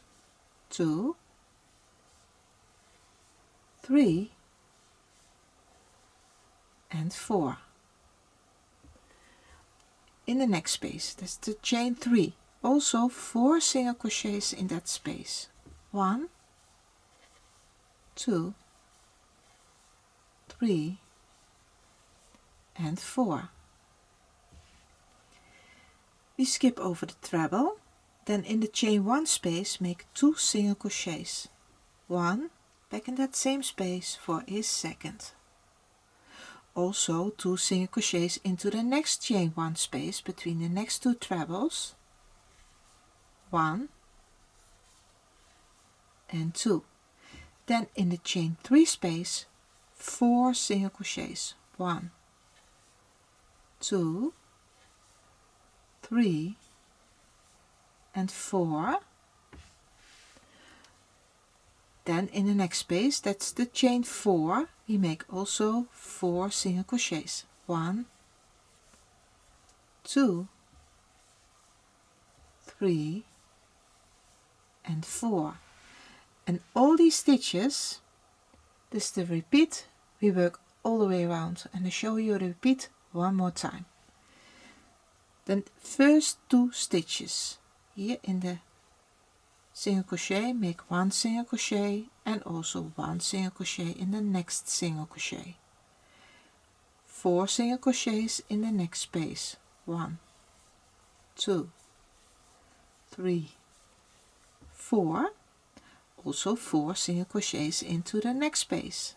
2, 3 and 4. In the next space, that's the chain 3, also 4 single crochets in that space. 1, 2, 3 and 4. We skip over the treble, then in the chain 1 space make 2 single crochets. 1 back in that same space for a second. Also 2 single crochets into the next chain 1 space between the next 2 trebles. 1 and 2. Then in the chain 3 space 4 single crochets. 1, 2, 3 and 4. Then in the next space, that's the chain 4, we make also 4 single crochets. 1, 2, 3 and 4. And all these stitches, this is the repeat, we work all the way around, and I show you the repeat one more time. The first 2 stitches here in the single crochet, make 1 single crochet and also 1 single crochet in the next single crochet. 4 single crochets in the next space. 1, 2, 3, 4. Also 4 single crochets into the next space.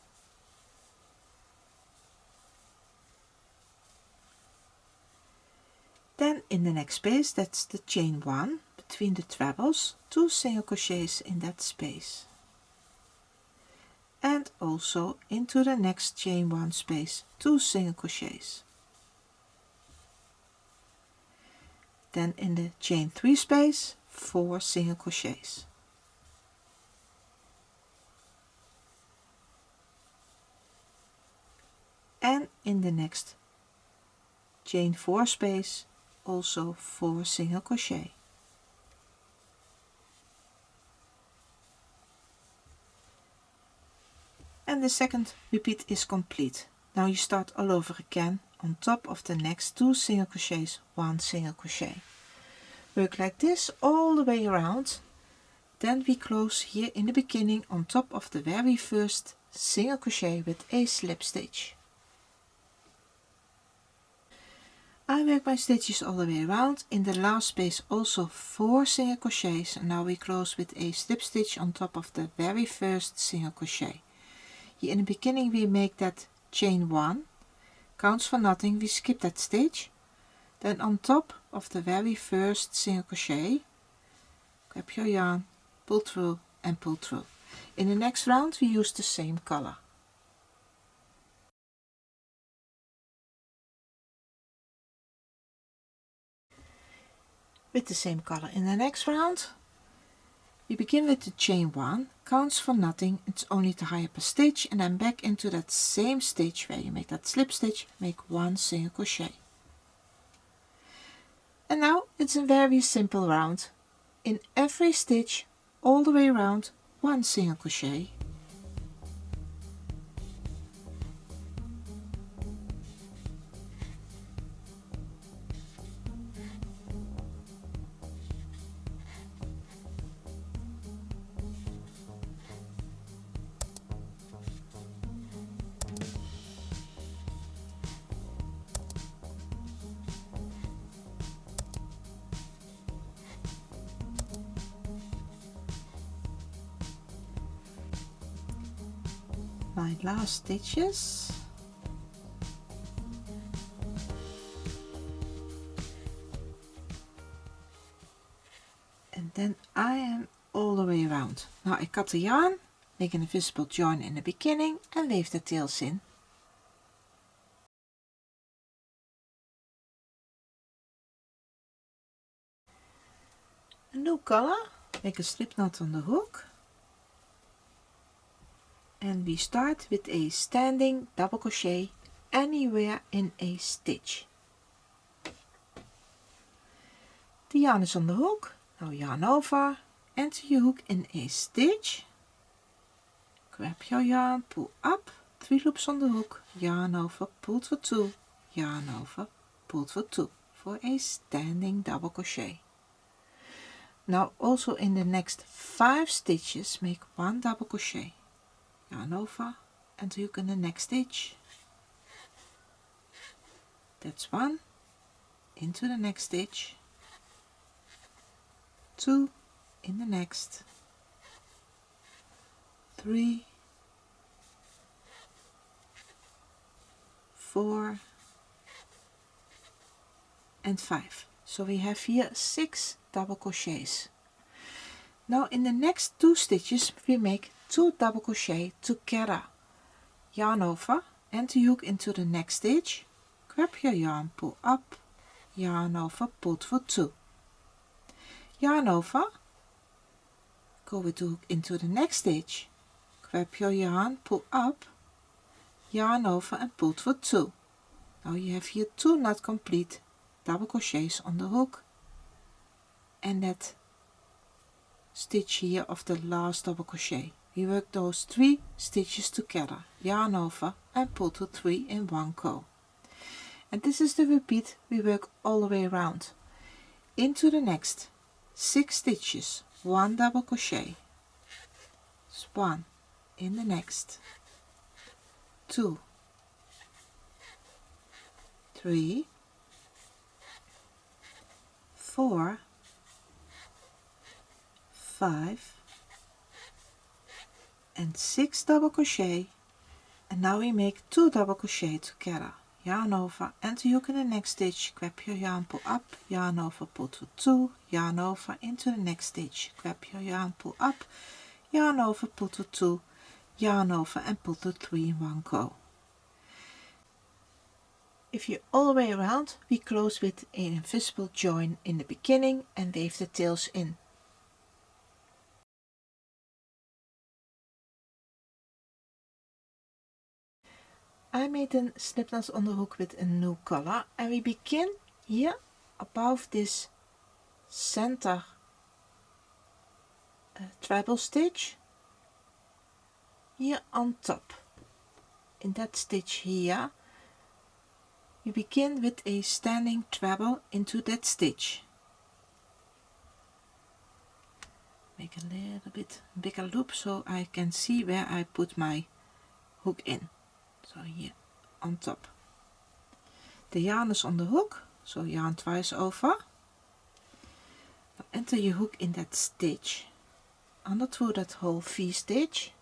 Then in the next space, that's the chain 1 between the trebles, 2 single crochets in that space. And also into the next chain 1 space, 2 single crochets. Then in the chain 3 space, 4 single crochets. And in the next chain 4 space, also 4 single crochet. And the second repeat is complete. Now you start all over again on top of the next 2 single crochets, 1 single crochet. Work like this all the way around. Then we close here in the beginning on top of the very first single crochet with a slip stitch. I work my stitches all the way around. In the last space also 4 single crochets, and now we close with a slip stitch on top of the very first single crochet. Here in the beginning we make that chain 1, counts for nothing, we skip that stitch. Then on top of the very first single crochet, grab your yarn, pull through and pull through. In the next round we use the same color. With the same color in the next round, we begin with the chain 1, counts for nothing, it's only to high up a stitch, and then back into that same stitch where you make that slip stitch, make 1 single crochet. And now it's a very simple round. In every stitch all the way around, 1 single crochet. My last stitches, and then I am all the way around. Now I cut the yarn, make an invisible join in the beginning and weave the tails in. A new color, make a slip knot on the hook. And we start with a standing double crochet anywhere in a stitch. The yarn is on the hook, now yarn over, enter your hook in a stitch, grab your yarn, pull up, 3 loops on the hook, yarn over, pull for 2, yarn over, pull for 2 for a standing double crochet. Now also in the next 5 stitches make 1 double crochet, yarn over and hook in the next stitch. That's 1, into the next stitch, 2 in the next, 3, 4 and 5. So we have here 6 double crochets. Now in the next 2 stitches we make 2 double crochet together, yarn over and to hook into the next stitch, grab your yarn, pull up, yarn over, pull for 2, yarn over, go with the hook into the next stitch, grab your yarn, pull up, yarn over and pull for 2. Now you have here 2 not complete double crochets on the hook and that stitch here of the last double crochet. We work those 3 stitches together, yarn over and pull to 3 in one go. And this is the repeat we work all the way around. Into the next 6 stitches, 1 double crochet, 1 in the next, 2, 3, 4, 5 and 6 double crochet, and now we make 2 double crochet together, yarn over and to hook in the next stitch, grab your yarn, pull up, yarn over, pull to 2, yarn over into the next stitch, grab your yarn, pull up, yarn over, pull to 2, yarn over and pull to 3 in one go. If you're all the way around, we close with an invisible join in the beginning and weave the tails in. I made a slip knot on the hook with a new color and we begin here above this center treble stitch, here on top. In that stitch here we begin with a standing treble into that stitch. Make a little bit bigger loop so I can see where I put my hook in. So here on top. The yarn is on the hook, so yarn twice over. Now enter your hook in that stitch, under through that whole V stitch.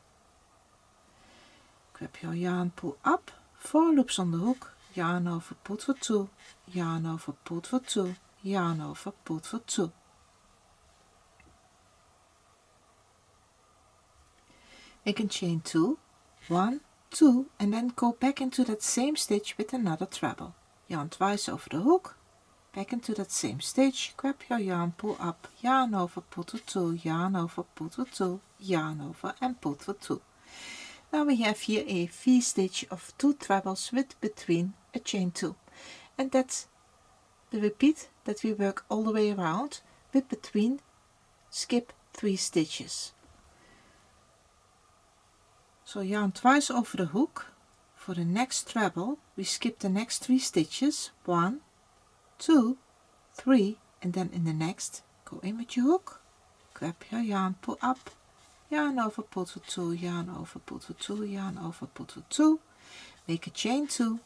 Grab your yarn, pull up, 4 loops on the hook, yarn over, pull for 2, yarn over, pull for 2, yarn over, pull for 2. Make a chain 2, 1, 2 and then go back into that same stitch with another treble. Yarn twice over the hook, back into that same stitch, grab your yarn, pull up, yarn over, pull to 2, yarn over, pull to 2, yarn over and pull for 2. Now we have here a V stitch of 2 trebles with between a chain 2, and that's the repeat that we work all the way around with between skip 3 stitches. So yarn twice over the hook. For the next treble we skip the next 3 stitches, 1, 2, 3 and then in the next go in with your hook, grab your yarn, pull up, yarn over, pull to 2, yarn over, pull to 2, yarn over, pull to 2, make a chain 2,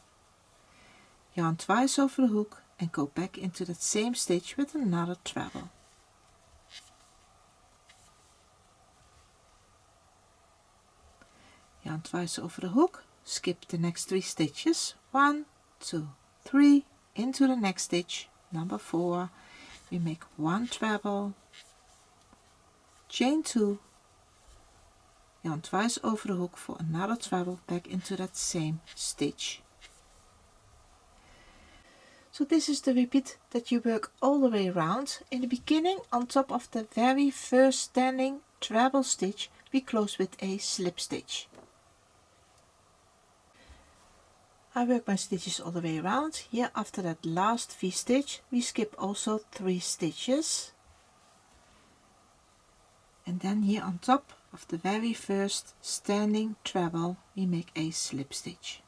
yarn twice over the hook and go back into that same stitch with another treble. Yarn twice over the hook, skip the next 3 stitches, 1, 2, 3, into the next stitch, number 4, we make 1 treble, chain 2, yarn twice over the hook for another treble, back into that same stitch. So this is the repeat that you work all the way around. In the beginning, on top of the very first standing treble stitch, we close with a slip stitch. I work my stitches all the way around. Here after that last V stitch we skip also 3 stitches, and then here on top of the very first standing treble we make a slip stitch.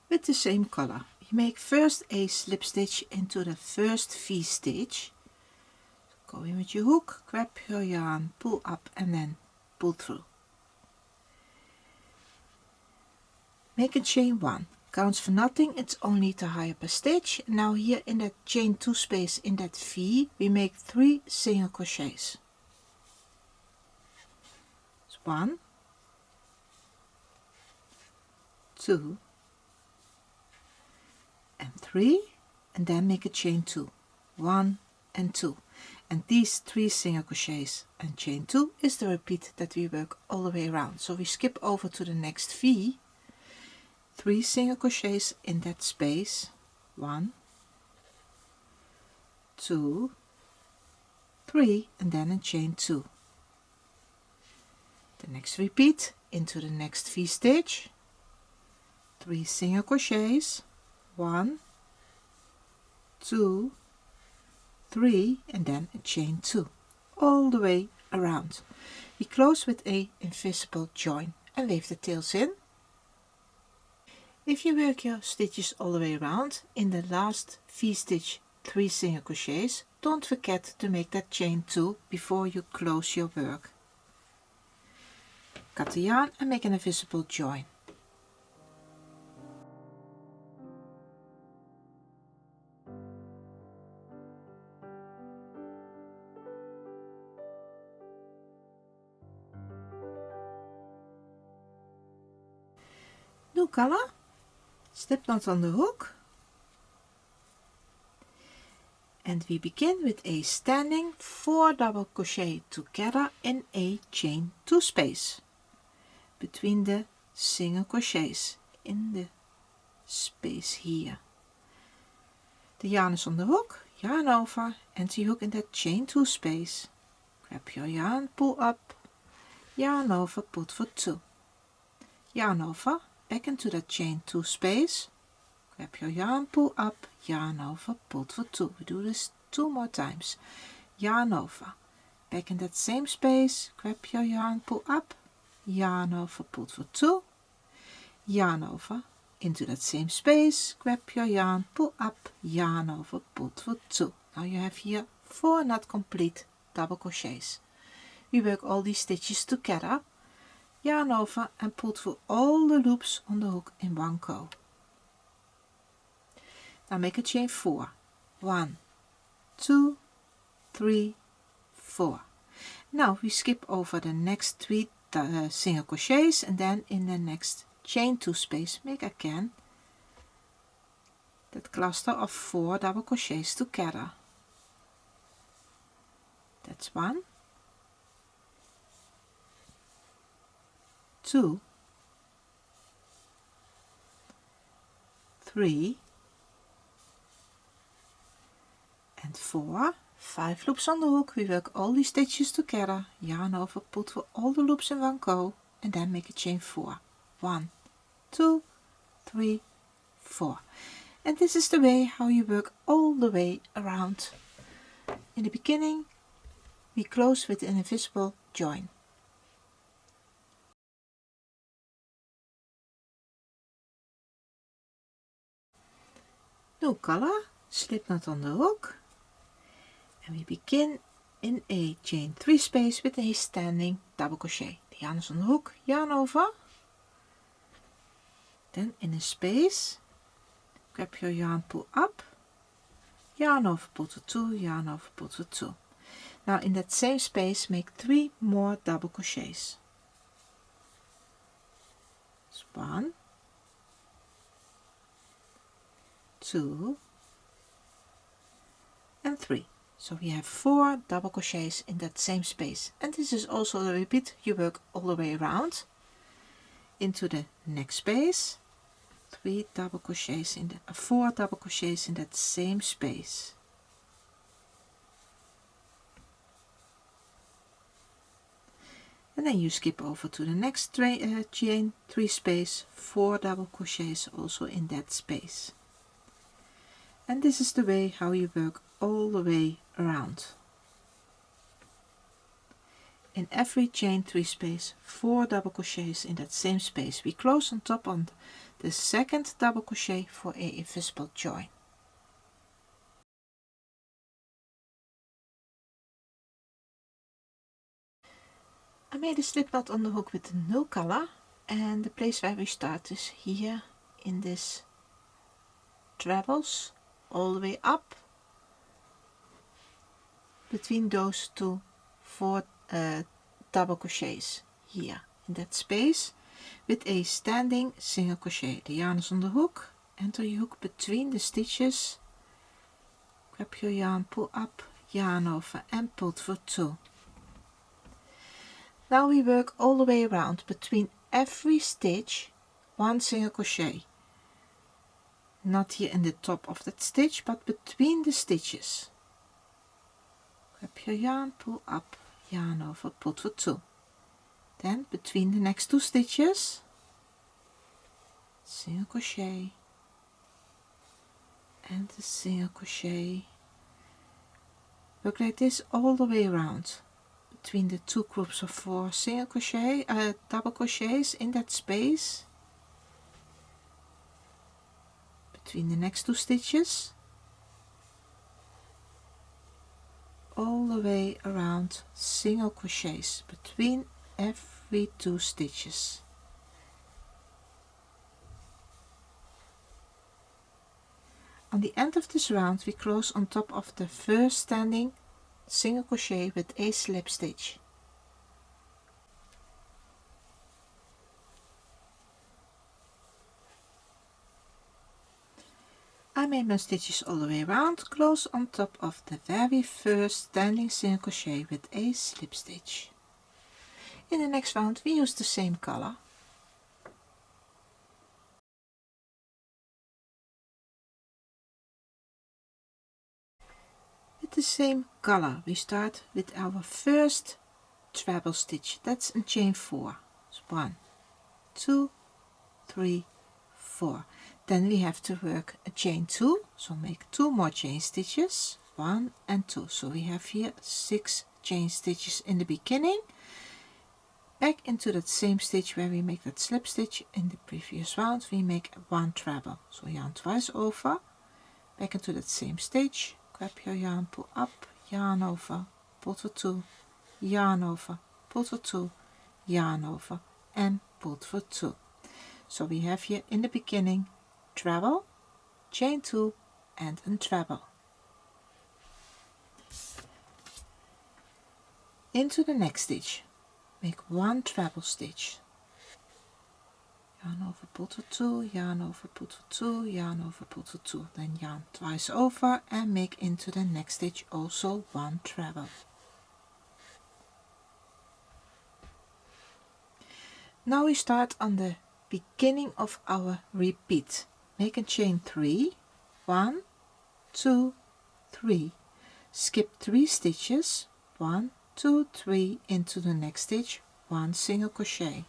With the same color, we make first a slip stitch into the first V stitch. Go in with your hook, grab your yarn, pull up and then pull through. Make a chain 1. Counts for nothing, it's only to high up a stitch. Now here in that chain 2 space in that V, we make 3 single crochets. So 1, 2 and 3, and then make a chain 2. 1 and 2. And these 3 single crochets and chain 2 is the repeat that we work all the way around. So we skip over to the next V, 3 single crochets in that space, 1, 2, 3, and then a chain 2. The next repeat into the next V stitch, 3 single crochets, 1, 2, 3, and then a chain 2 all the way around. We close with a invisible join and weave the tails in. If you work your stitches all the way around, in the last V stitch 3 single crochets, don't forget to make that chain 2 before you close your work. Cut the yarn and make an invisible join. New color, slip knot on the hook, and we begin with a standing 4 double crochet together in a chain 2 space between the single crochets in the space here. The yarn is on the hook, yarn over, anti-hook in that chain 2 space. Grab your yarn, pull up, yarn over, pull for 2, yarn over, back into that chain 2 space, grab your yarn, pull up, yarn over, pull for 2. We do this 2 more times. Yarn over, back in that same space, grab your yarn, pull up, yarn over, pull for 2, yarn over, into that same space, grab your yarn, pull up, yarn over, pull for 2. Now you have here 4 not complete double crochets. We work all these stitches together, yarn over and pull through all the loops on the hook in one go. Now make a chain 4. 1, 2, 3, 4. Now we skip over the next 3 single crochets and then in the next chain 2 space make again that cluster of 4 double crochets together. That's 1, 2, 3 and 4. 5 loops on the hook. We work all these stitches together, yarn over, pull through all the loops in one go and then make a chain 4. 1, 2, 3, 4. And this is the way how you work all the way around. In the beginning we close with an invisible join. New color, slip knot on the hook, and we begin in a chain 3 space with a standing double crochet. The yarn is on the hook, yarn over, then in a space, grab your yarn, pull up, yarn over, pull to 2, yarn over, pull to 2. Now in that same space make 3 more double crochets. So 1, 2 and 3. So we have 4 double crochets in that same space, and this is also the repeat. You work all the way around into the next space, 3 double crochets in the 4 double crochets in that same space. and then you skip over to the next chain 3 space, 4 double crochets also in that space. And this is the way how you work all the way around. In every chain 3 space, 4 double crochets in that same space. We close on top on the second double crochet for a invisible join. I made a slip knot on the hook with the null color, and the place where we start is here in this trebles all the way up between those 4 double crochets here in that space with a standing single crochet. The yarn is on the hook, enter your hook between the stitches, grab your yarn, pull up, yarn over and pull for 2. Now we work all the way around between every stitch 1 single crochet, not here in the top of that stitch but between the stitches. Grab your yarn, pull up, yarn over, pull for 2. Then between the next 2 stitches, single crochet and a single crochet. Work like this all the way around between the 2 groups of 4 single crochet double crochets in that space, between the next 2 stitches, all the way around single crochets between every 2 stitches. On the end of this round we close on top of the first standing single crochet with a slip stitch. I made my stitches all the way around, close on top of the very first standing single crochet with a slip stitch. In the next round we use the same color. With the same color we start with our first treble stitch. That's in chain 4. So 1, 2, 3, 4. Then we have to work a chain 2, so make 2 more chain stitches, 1 and 2. So we have here 6 chain stitches in the beginning, back into that same stitch where we make that slip stitch in the previous round. We make 1 treble, so yarn twice over, back into that same stitch, grab your yarn, pull up, yarn over, pull for 2, yarn over, pull for 2, yarn over and pull for 2. So we have here in the beginning treble, chain 2 and a treble. Into the next stitch make 1 treble stitch, yarn over, pull for 2, yarn over, pull for 2, yarn over, pull for 2, then yarn twice over and make into the next stitch also 1 treble. Now we start on the beginning of our repeat. Make a chain 3, 1, 2, 3, skip 3 stitches, 1, 2, 3 into the next stitch, 1 single crochet,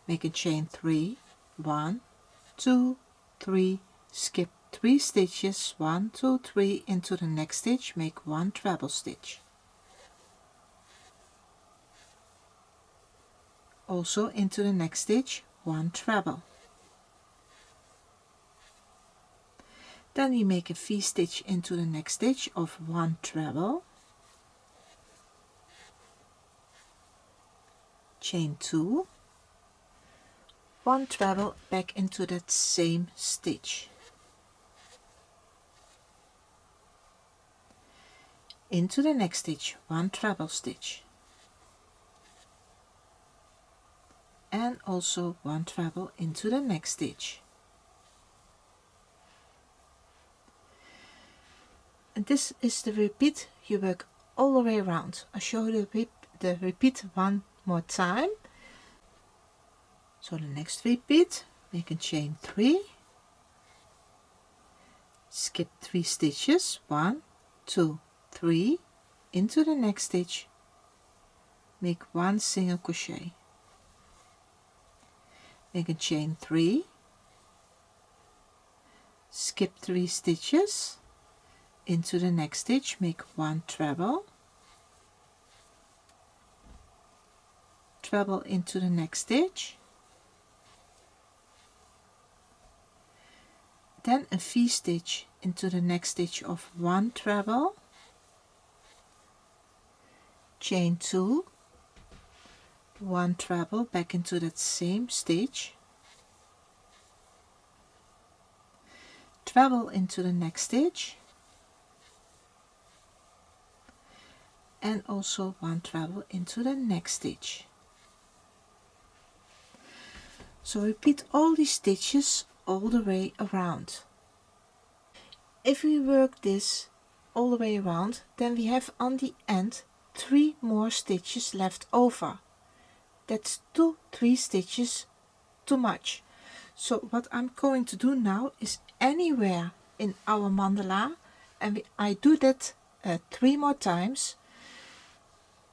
make a chain 3, 1, 2, 3, skip 3 stitches, 1, 2, 3 into the next stitch, make 1 treble stitch. Also into the next stitch 1 treble. Then we make a V-stitch into the next stitch of 1 treble, chain 2, 1 treble back into that same stitch. Into the next stitch 1 treble stitch. And also 1 treble into the next stitch. And this is the repeat. You work all the way around. I show you the repeat one more time. So the next repeat, make a chain 3, skip 3 stitches, 1, 2, 3, into the next stitch, make 1 single crochet, make a chain 3, skip 3 stitches, into the next stitch make 1 treble, treble into the next stitch, then a V-stitch into the next stitch of 1 treble, chain 2, 1 treble back into that same stitch, treble into the next stitch, and also 1 treble into the next stitch. So repeat all these stitches all the way around. If we work this all the way around, then we have on the end 3 more stitches left over. That's 3 stitches too much. So what I'm going to do now is anywhere in our mandala, and I do that 3 more times,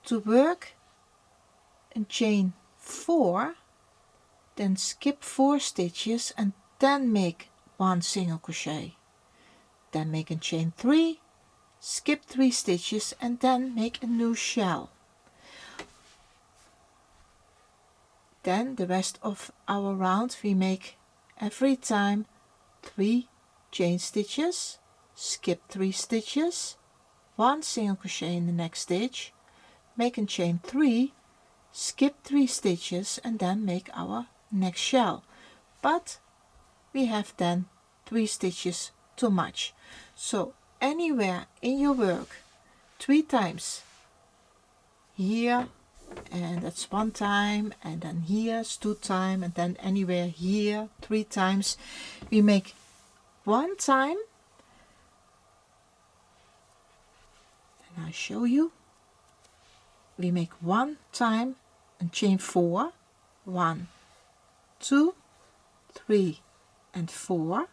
to work and chain 4, then skip 4 stitches and then make 1 single crochet, then make a chain 3, skip 3 stitches and then make a new shell. Then the rest of our round we make every time 3 chain stitches, skip 3 stitches, 1 single crochet in the next stitch, make a chain 3, skip 3 stitches and then make our next shell. But we have then 3 stitches too much. So anywhere in your work 3 times, here, and that's 1 time, and then here's 2 times, and then anywhere here 3 times, we make 1 time, and I'll show you. We make 1 time and chain 4, 1, 2, 3 and 4,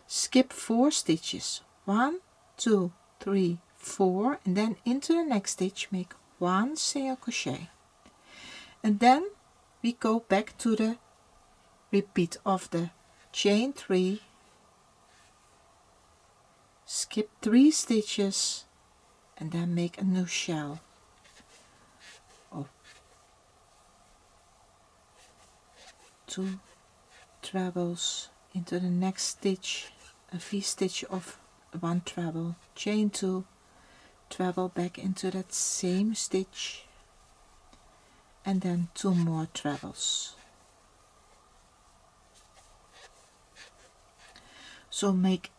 skip 4 stitches, 1, 2, 3, 4, and then into the next stitch make 1 single crochet, and then we go back to the repeat of the chain 3, skip 3 stitches and then make a new shell. 2 trebles into the next stitch, a V-stitch of 1 treble, chain 2, treble back into that same stitch, and then 2 more trebles. So make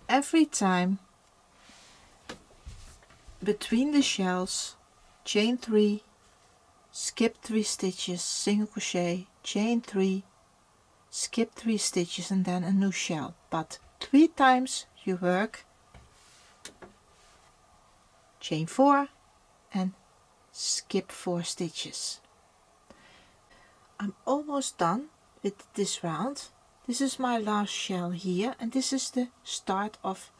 every time between the shells chain 3, skip 3 stitches, single crochet, chain 3, skip 3 stitches and then a new shell. But 3 times you work chain 4 and skip 4 stitches. I'm almost done with this round. This is my last shell here, and this is the start of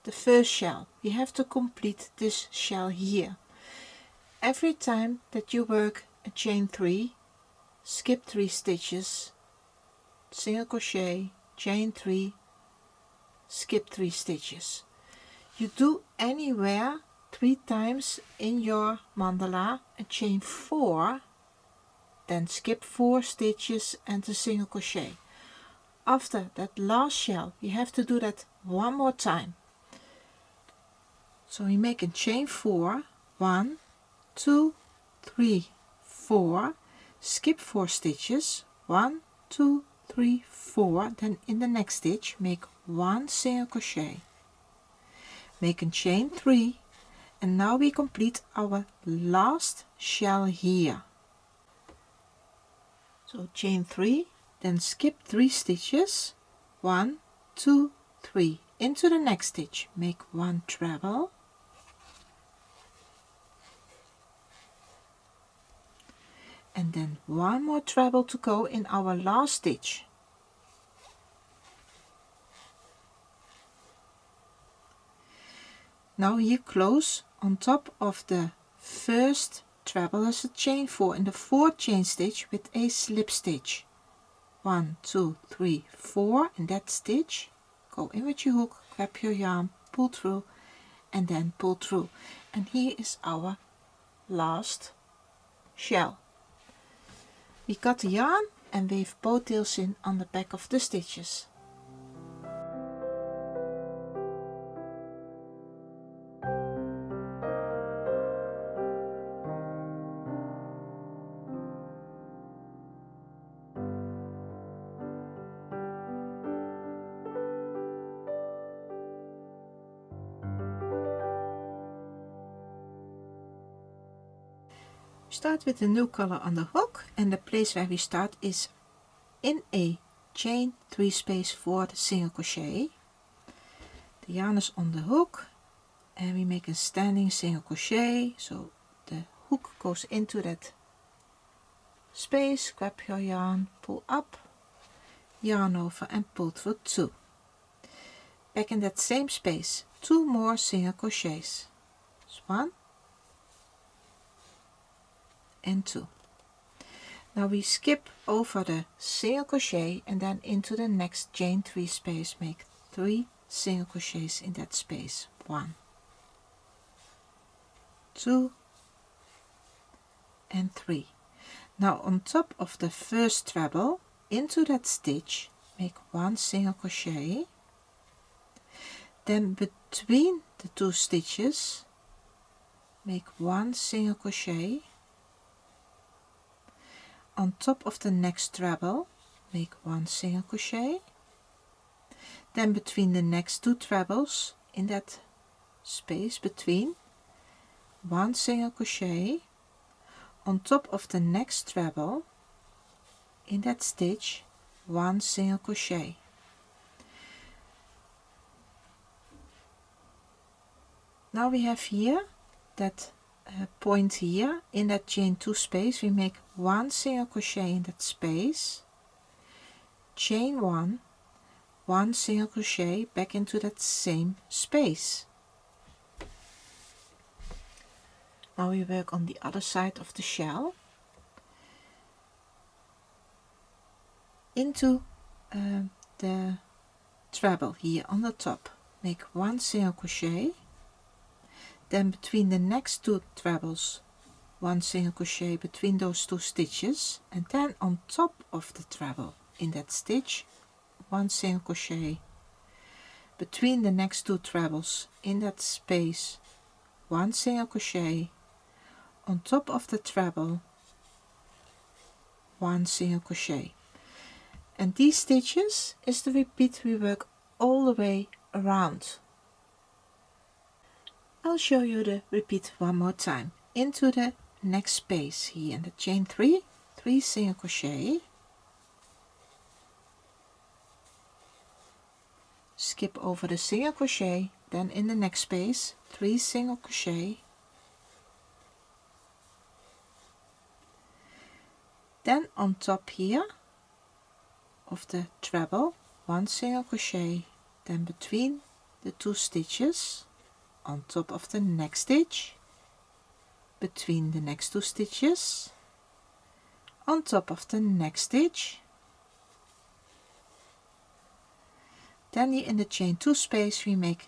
the first shell. You have to complete this shell here. Every time that you work a chain 3, skip 3 stitches, single crochet, chain 3, skip 3 stitches. You do anywhere 3 times in your mandala a chain 4, then skip 4 stitches and a single crochet. After that last shell you have to do that 1 more time. So we make a chain 4, 1, 2, 3, 4, skip 4 stitches, 1, 2, 3, 4, then in the next stitch make 1 single crochet, make a chain 3, and now we complete our last shell here. So chain 3, then skip 3 stitches, 1, 2, 3, into the next stitch make 1 treble, and then 1 more treble to go in our last stitch. Now here close on top of the first treble as a chain 4 in the 4th chain stitch with a slip stitch. 1, 2, 3, 4 in that stitch. Go in with your hook, grab your yarn, pull through, and then pull through. And here is our last shell. We cut the yarn and weave both tails in on the back of the stitches. Start with a new color on the hook, and the place where we start is in a chain 3 space for the single crochet. The yarn is on the hook and we make a standing single crochet, so the hook goes into that space. Grab your yarn, pull up, yarn over and pull through 2. Back in that same space 2 more single crochets. So 1 and 2. Now we skip over the single crochet and then into the next chain 3 space make 3 single crochets in that space. 1, 2 and 3. Now on top of the first treble into that stitch make 1 single crochet, then between the 2 stitches make 1 single crochet. On top of the next treble make 1 single crochet, then between the next 2 trebles in that space between 1 single crochet, on top of the next treble in that stitch 1 single crochet. Now we have here that point here in that chain 2 space. We make 1 single crochet in that space, chain 1, 1 single crochet back into that same space. Now we work on the other side of the shell. Into the treble here on the top make 1 single crochet, then between the next 2 trebles 1 single crochet between those 2 stitches, and then on top of the treble in that stitch 1 single crochet, between the next 2 trebles in that space 1 single crochet, on top of the treble 1 single crochet. And these stitches is the repeat we work all the way around. I'll show you the repeat one more time. Into the next space here in the chain 3, 3 single crochet, skip over the single crochet, then in the next space 3 single crochet, then on top here of the treble 1 single crochet, then between the 2 stitches on top of the next stitch, between the next 2 stitches, on top of the next stitch, then here in the chain 2 space we make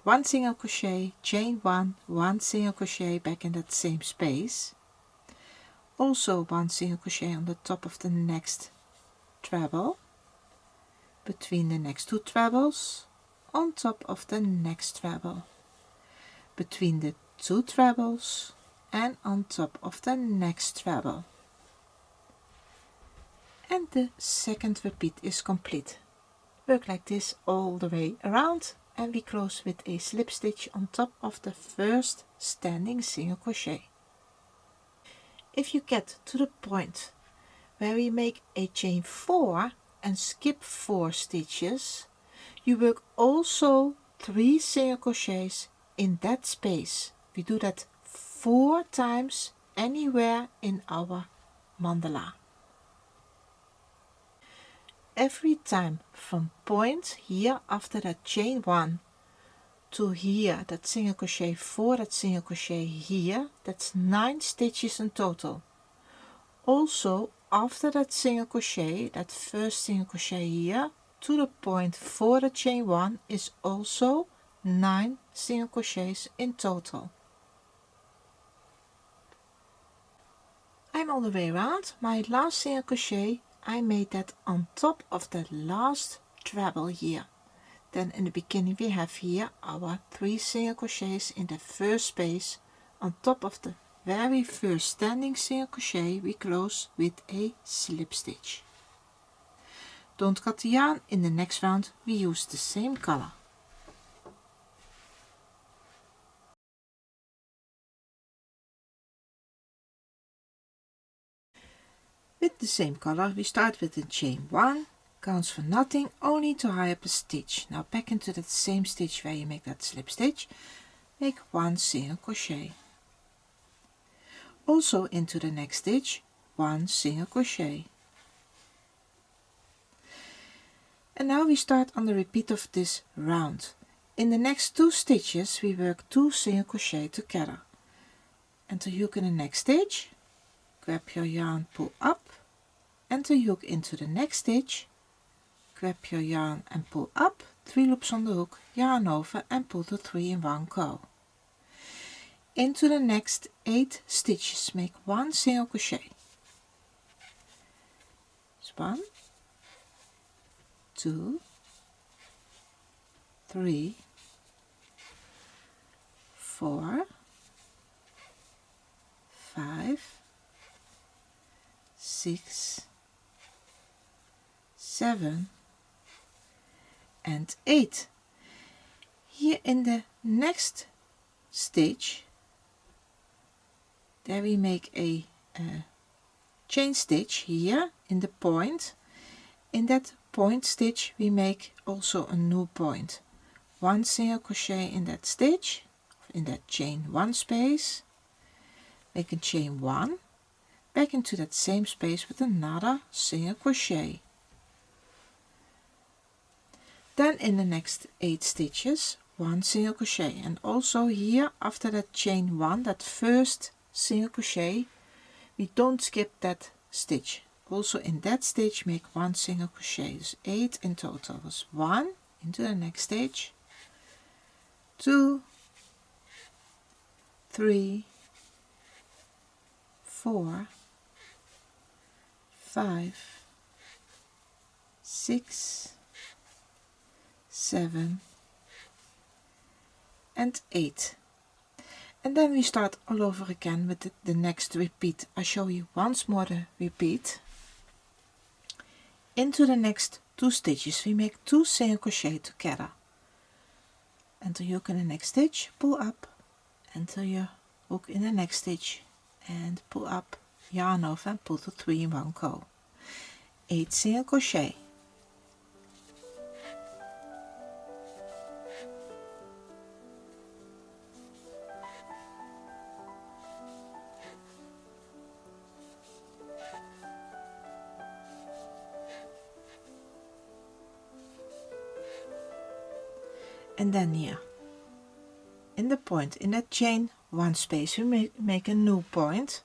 1 single crochet, chain 1, 1 single crochet back in that same space, also 1 single crochet on the top of the next treble, between the next 2 trebles, on top of the next treble, between the 2 trebles and on top of the next treble. And the second repeat is complete. Work like this all the way around, and we close with a slip stitch on top of the first standing single crochet. If you get to the point where we make a chain 4 and skip 4 stitches, you work also 3 single crochets in that space. We do that 4 times anywhere in our mandala. Every time from point here after that chain 1 to here, that single crochet for that single crochet here, that's 9 stitches in total. Also after that single crochet, that first single crochet here, to the point for the chain 1 is also 9 single crochets in total. I'm all the way around. My last single crochet, I made that on top of the last treble here. Then in the beginning we have here our 3 single crochets in the first space. On top of the very first standing single crochet we close with a slip stitch. Don't cut the yarn. In the next round we use the same color. With the same color we start with the chain 1, counts for nothing, only to high up a stitch. Now back into that same stitch where you make that slip stitch, make 1 single crochet. Also into the next stitch, 1 single crochet. And now we start on the repeat of this round. In the next 2 stitches we work 2 single crochet together. Enter hook in the next stitch, grab your yarn, pull up, enter hook into the next stitch, grab your yarn and pull up, 3 loops on the hook, yarn over and pull the 3 in one go. Into the next 8 stitches make 1 single crochet. So 1, 2, 3, 4, 5, 6, 7 and 8. Here in the next stitch, there we make a chain stitch here in the point. In that point stitch we make also a new point. 1 single crochet in that stitch, in that chain 1 space, make a chain 1, back into that same space with another single crochet. Then in the next 8 stitches 1 single crochet, and also here after that chain 1, that first single crochet, we don't skip that stitch. Also in that stitch make 1 single crochet, so 8 in total. Was 1 into the next stitch, 2, 3, 4, 5, 6, 7 and 8. And then we start all over again with the next repeat. I show you once more the repeat. Into the next 2 stitches we make 2 single crochet together. Enter hook in the next stitch, pull up, enter your hook in the next stitch and pull up, yarn over and pull the 3 in one go. 8 single crochet. And then here in the point, in that chain 1 space, we make a new point.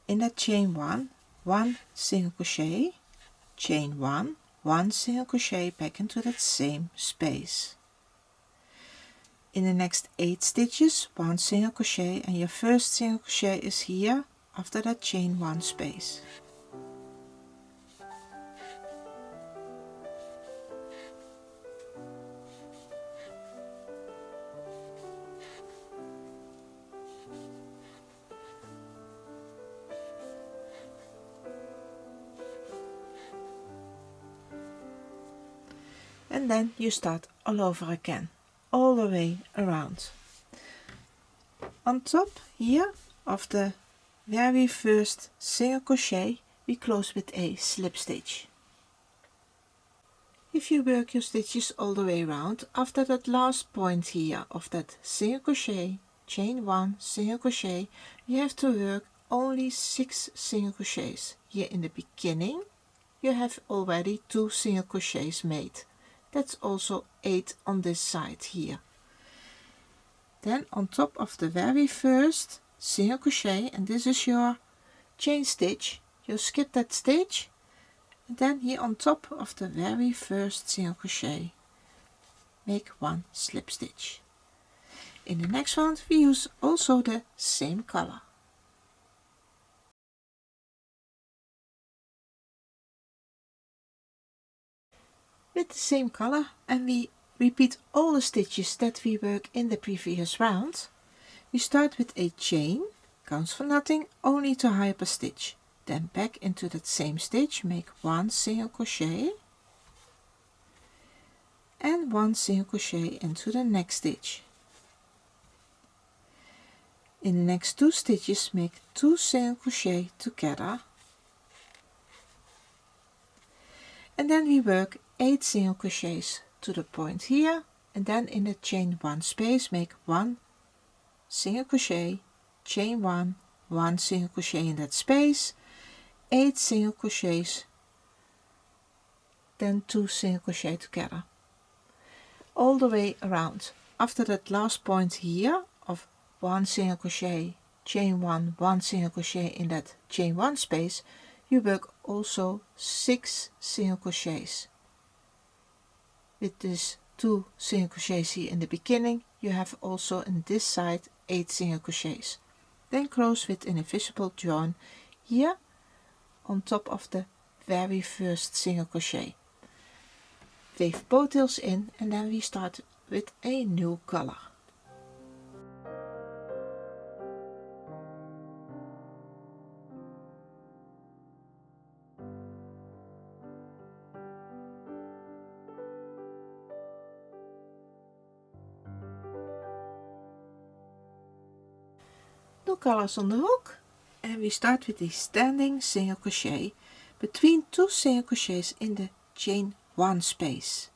In that chain 1, 1 single crochet, chain 1, 1 single crochet, back into that same space. In the next 8 stitches 1 single crochet, and your first single crochet is here after that chain 1 space. And then you start all over again, all the way around. On top here of the very first single crochet we close with a slip stitch. If you work your stitches all the way around, after that last point here of that single crochet, chain 1 single crochet, you have to work only 6 single crochets. Here in the beginning you have already 2 single crochets made. That's also 8 on this side here. Then on top of the very first single crochet, and this is your chain stitch, you skip that stitch, and then here on top of the very first single crochet make 1 slip stitch. In the next one we use also the same color. With the same color, and we repeat all the stitches that we work in the previous round. We start with a chain, counts for nothing, only to high up a stitch. Then back into that same stitch, make 1 single crochet and 1 single crochet into the next stitch. In the next 2 stitches make 2 single crochet together, and then we work 8 single crochets to the point here, and then in the chain 1 space make 1 single crochet, chain 1, 1 single crochet in that space, 8 single crochets, then 2 single crochet together all the way around. After that last point here of 1 single crochet, chain 1, 1 single crochet in that chain 1 space, you work also 6 single crochets. With this 2 single crochets here in the beginning, you have also in this side 8 single crochets. Then close with an invisible join here on top of the very first single crochet. Weave both tails in, and then we start with a new color. New colors on the hook, and we start with a standing single crochet between 2 single crochets in the chain 1 space.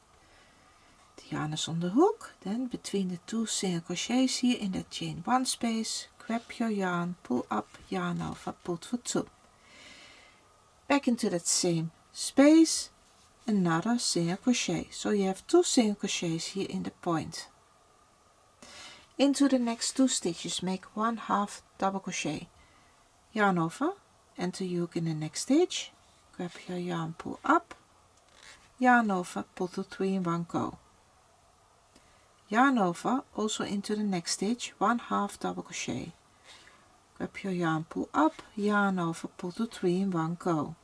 The yarn is on the hook, then between the 2 single crochets here in the chain 1 space, grab your yarn, pull up, yarn over, pull for 2. Back into that same space, another single crochet. So you have 2 single crochets here in the point. Into the next 2 stitches make 1/2 double crochet, yarn over, enter your hook in the next stitch, grab your yarn, pull up, yarn over, pull to 3 in one go, yarn over, also into the next stitch, 1/2 double crochet, grab your yarn, pull up, yarn over, pull to 3 in one go.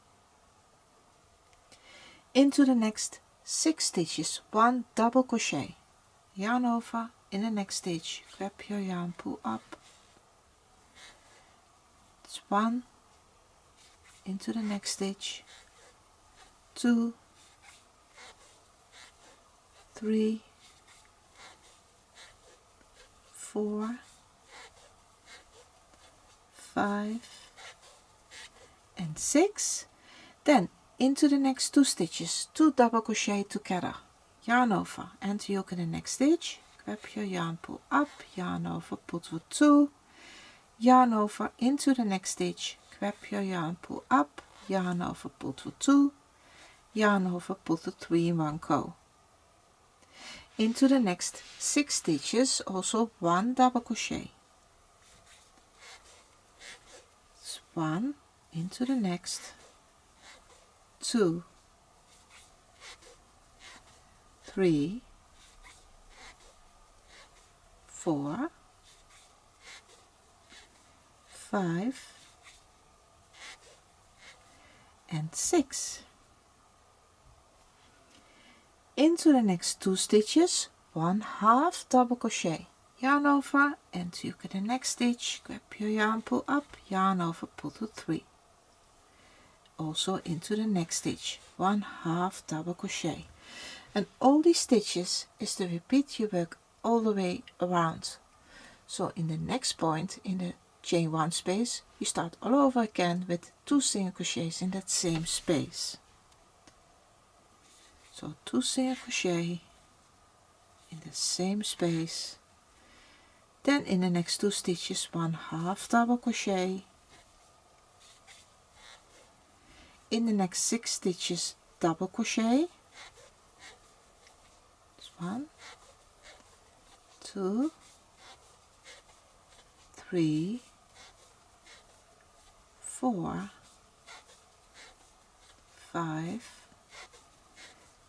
Into the next 6 stitches, 1 double crochet, yarn over, in the next stitch, grab your yarn, pull up, it's 1, into the next stitch, 2, 3, 4, 5 and 6. Then into the next 2 stitches, 2 double crochet together, yarn over, enter your hook in the next stitch, grab your yarn, pull up, yarn over, pull for 2, yarn over, into the next stitch, grab your yarn, pull up, yarn over, pull for 2, yarn over, pull to 3 in one go. Into the next 6 stitches, also 1 double crochet. It's 1, into the next, 2, 3, 4, 5 and 6. Into the next 2 stitches, 1/2 double crochet, yarn over, and you get the next stitch, grab your yarn, pull up, yarn over, pull to 3. Also into the next stitch, 1/2 double crochet, and all these stitches is to repeat your work all the way around. So in the next point in the chain 1 space, you start all over again with 2 single crochets in that same space. So 2 single crochet in the same space, then in the next 2 stitches 1/2 double crochet, in the next 6 stitches double crochet, 1, 2, 3, 4, 5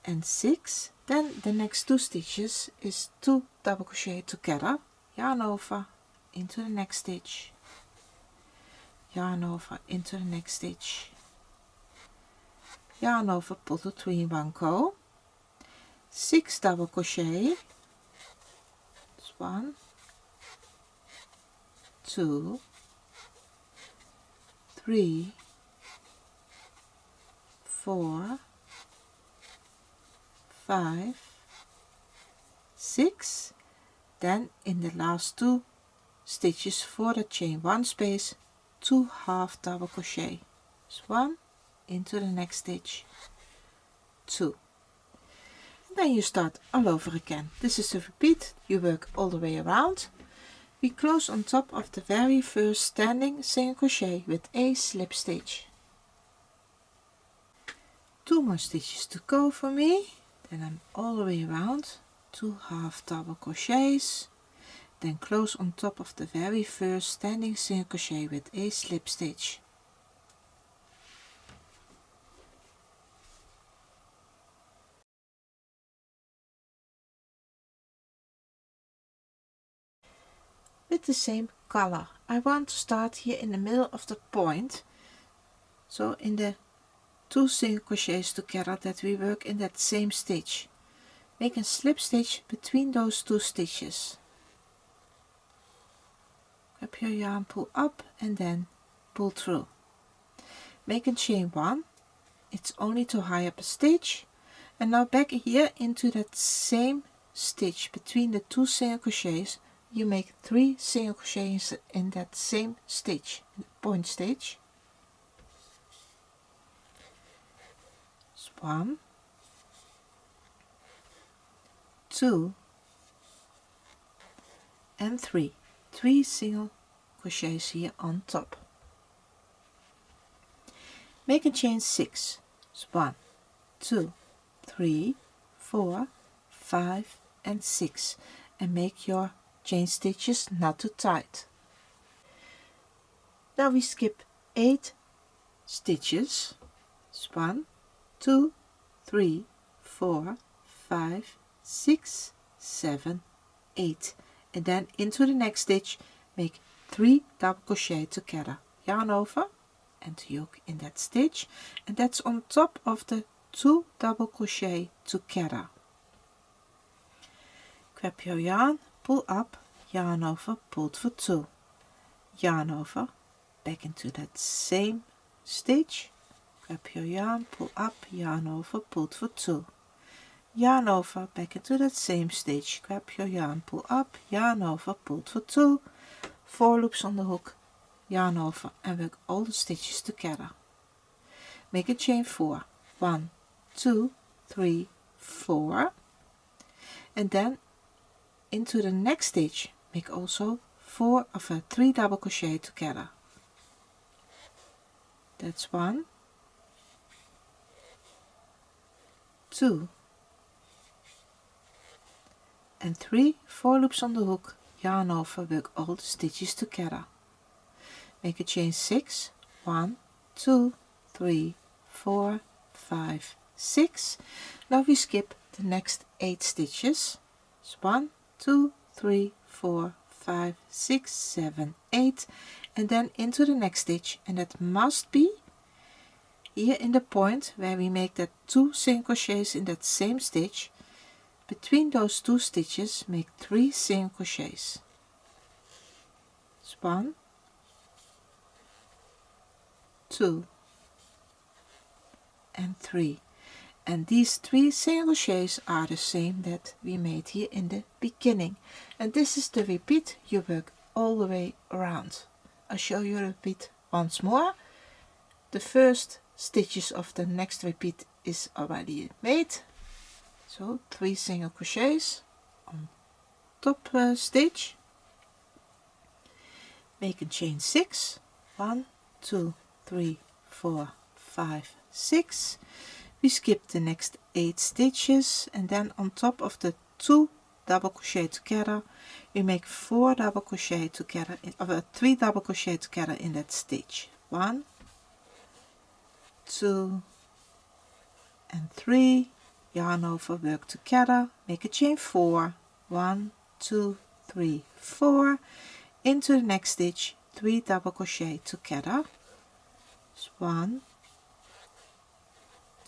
and 6. Then the next 2 stitches is 2 double crochet together, yarn over into the next stitch, yarn over into the next stitch, yarn over, pull the 3 in one go, 6 double crochet, 1, 2, 3, 4, 5, 6. Then in the last 2 stitches for the chain 1 space, 2 half double crochet, so 1 into the next stitch, 2. And then you start all over again. This is the repeat. You work all the way around. We close on top of the very first standing single crochet with a slip stitch. 2 more stitches to go for me, then I'm all the way around, 2 half double crochets, then close on top of the very first standing single crochet with a slip stitch. With the same color, I want to start here in the middle of the point, so in the 2 single crochets together that we work in that same stitch. Make a slip stitch between those 2 stitches. Grab your yarn, pull up and then pull through. Make a chain 1, it's only to high up a stitch, and now back here into that same stitch between the 2 single crochets. You make 3 single crochets in that same stitch, the point stitch. 1, 2 and 3 single crochets here on top. Make a chain 6, so 1, 2, 3, 4, 5 and 6, and make your chain stitches not too tight. Now we skip 8 stitches, so 1, 2, 3, 4, 5, 6, 7, 8, and then into the next stitch make 3 double crochet together, yarn over and yoke in that stitch, and that's on top of the 2 double crochet together. Grab your yarn, pull up, yarn over, pull for 2, yarn over, back into that same stitch. Grab your yarn, pull up, yarn over, pull for 2, yarn over, back into that same stitch. Grab your yarn, pull up, yarn over, pull for 2, 4 loops on the hook, yarn over, and work all the stitches together. Make a chain 4, 1, 2, 3, 4, and then into the next stitch make also 3 double crochet together. That's 1, 2 and 3, 4 loops on the hook, yarn over, work all the stitches together. Make a chain 6, 1, 2, 3, 4, 5, 6. Now we skip the next 8 stitches. It's 1, 2, 3, 4, 5, 6, 7, 8, and then into the next stitch, and that must be here in the point where we make that 2 single crochets in that same stitch. Between those 2 stitches make 3 single crochets. It's 1, 2 and 3, and these 3 single crochets are the same that we made here in the beginning, and this is the repeat. You work all the way around. I'll show you the repeat once more. The first stitches of the next repeat is already made, so 3 single crochets on top stitch. Make a chain 6, 1, 2, 3, 4, 5, 6. We skip the next 8 stitches, and then on top of the 2 double crochet together, we make 4 double crochet together, 3 double crochet together in that stitch. 1, 2, and 3, yarn over, work together, make a chain 4, 1, 2, 3, 4, into the next stitch, 3 double crochet together. So 1,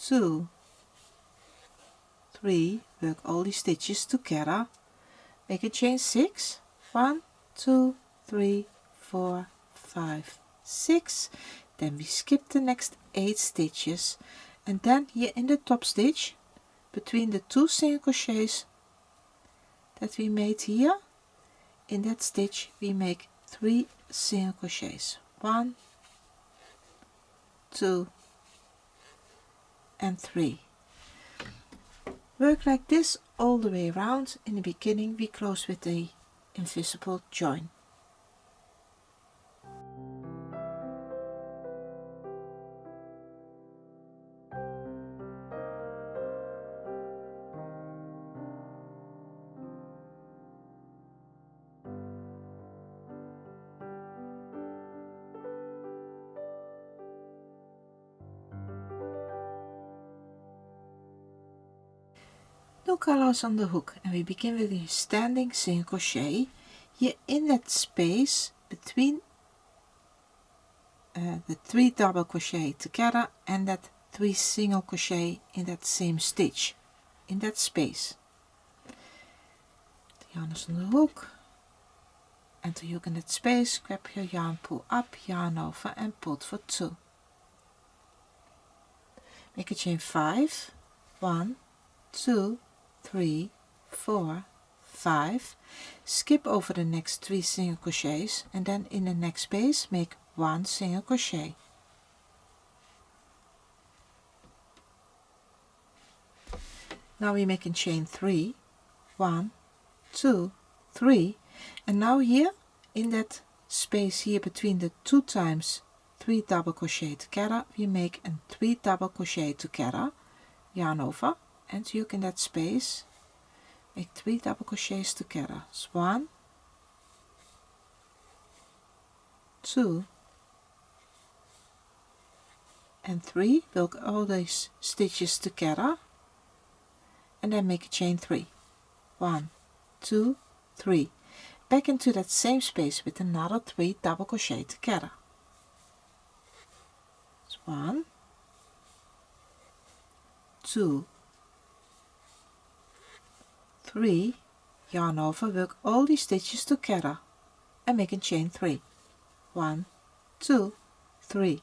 2, 3, work all these stitches together, make a chain 6, 1, 2, 3, 4, 5, 6, then we skip the next 8 stitches, and then here in the top stitch between the 2 single crochets that we made here, in that stitch we make 3 single crochets, 1, 2, and 3. Work like this all the way around. In the beginning we close with the invisible join. No colors on the hook, and we begin with a standing single crochet here in that space between the 3 double crochet together and that 3 single crochet in that same stitch, in that space. The yarn is on the hook, enter hook in that space, grab your yarn, pull up, yarn over and pull for 2. Make a chain 5, 1, 2, 3, 4, 5, skip over the next 3 single crochets, and then in the next space make 1 single crochet. Now we make a chain 3, 1, 2, 3, and now here in that space here between the 2 times 3 double crochet together, we make a 3 double crochet together, yarn over, and hook in that space, make 3 double crochets together. So 1, 2, and 3, work all these stitches together, and then make a chain 3, 1, 2, 3, back into that same space with another 3 double crochet together. So 1, 2, 3, yarn over, work all these stitches together and make a chain 3, 1, 2, 3,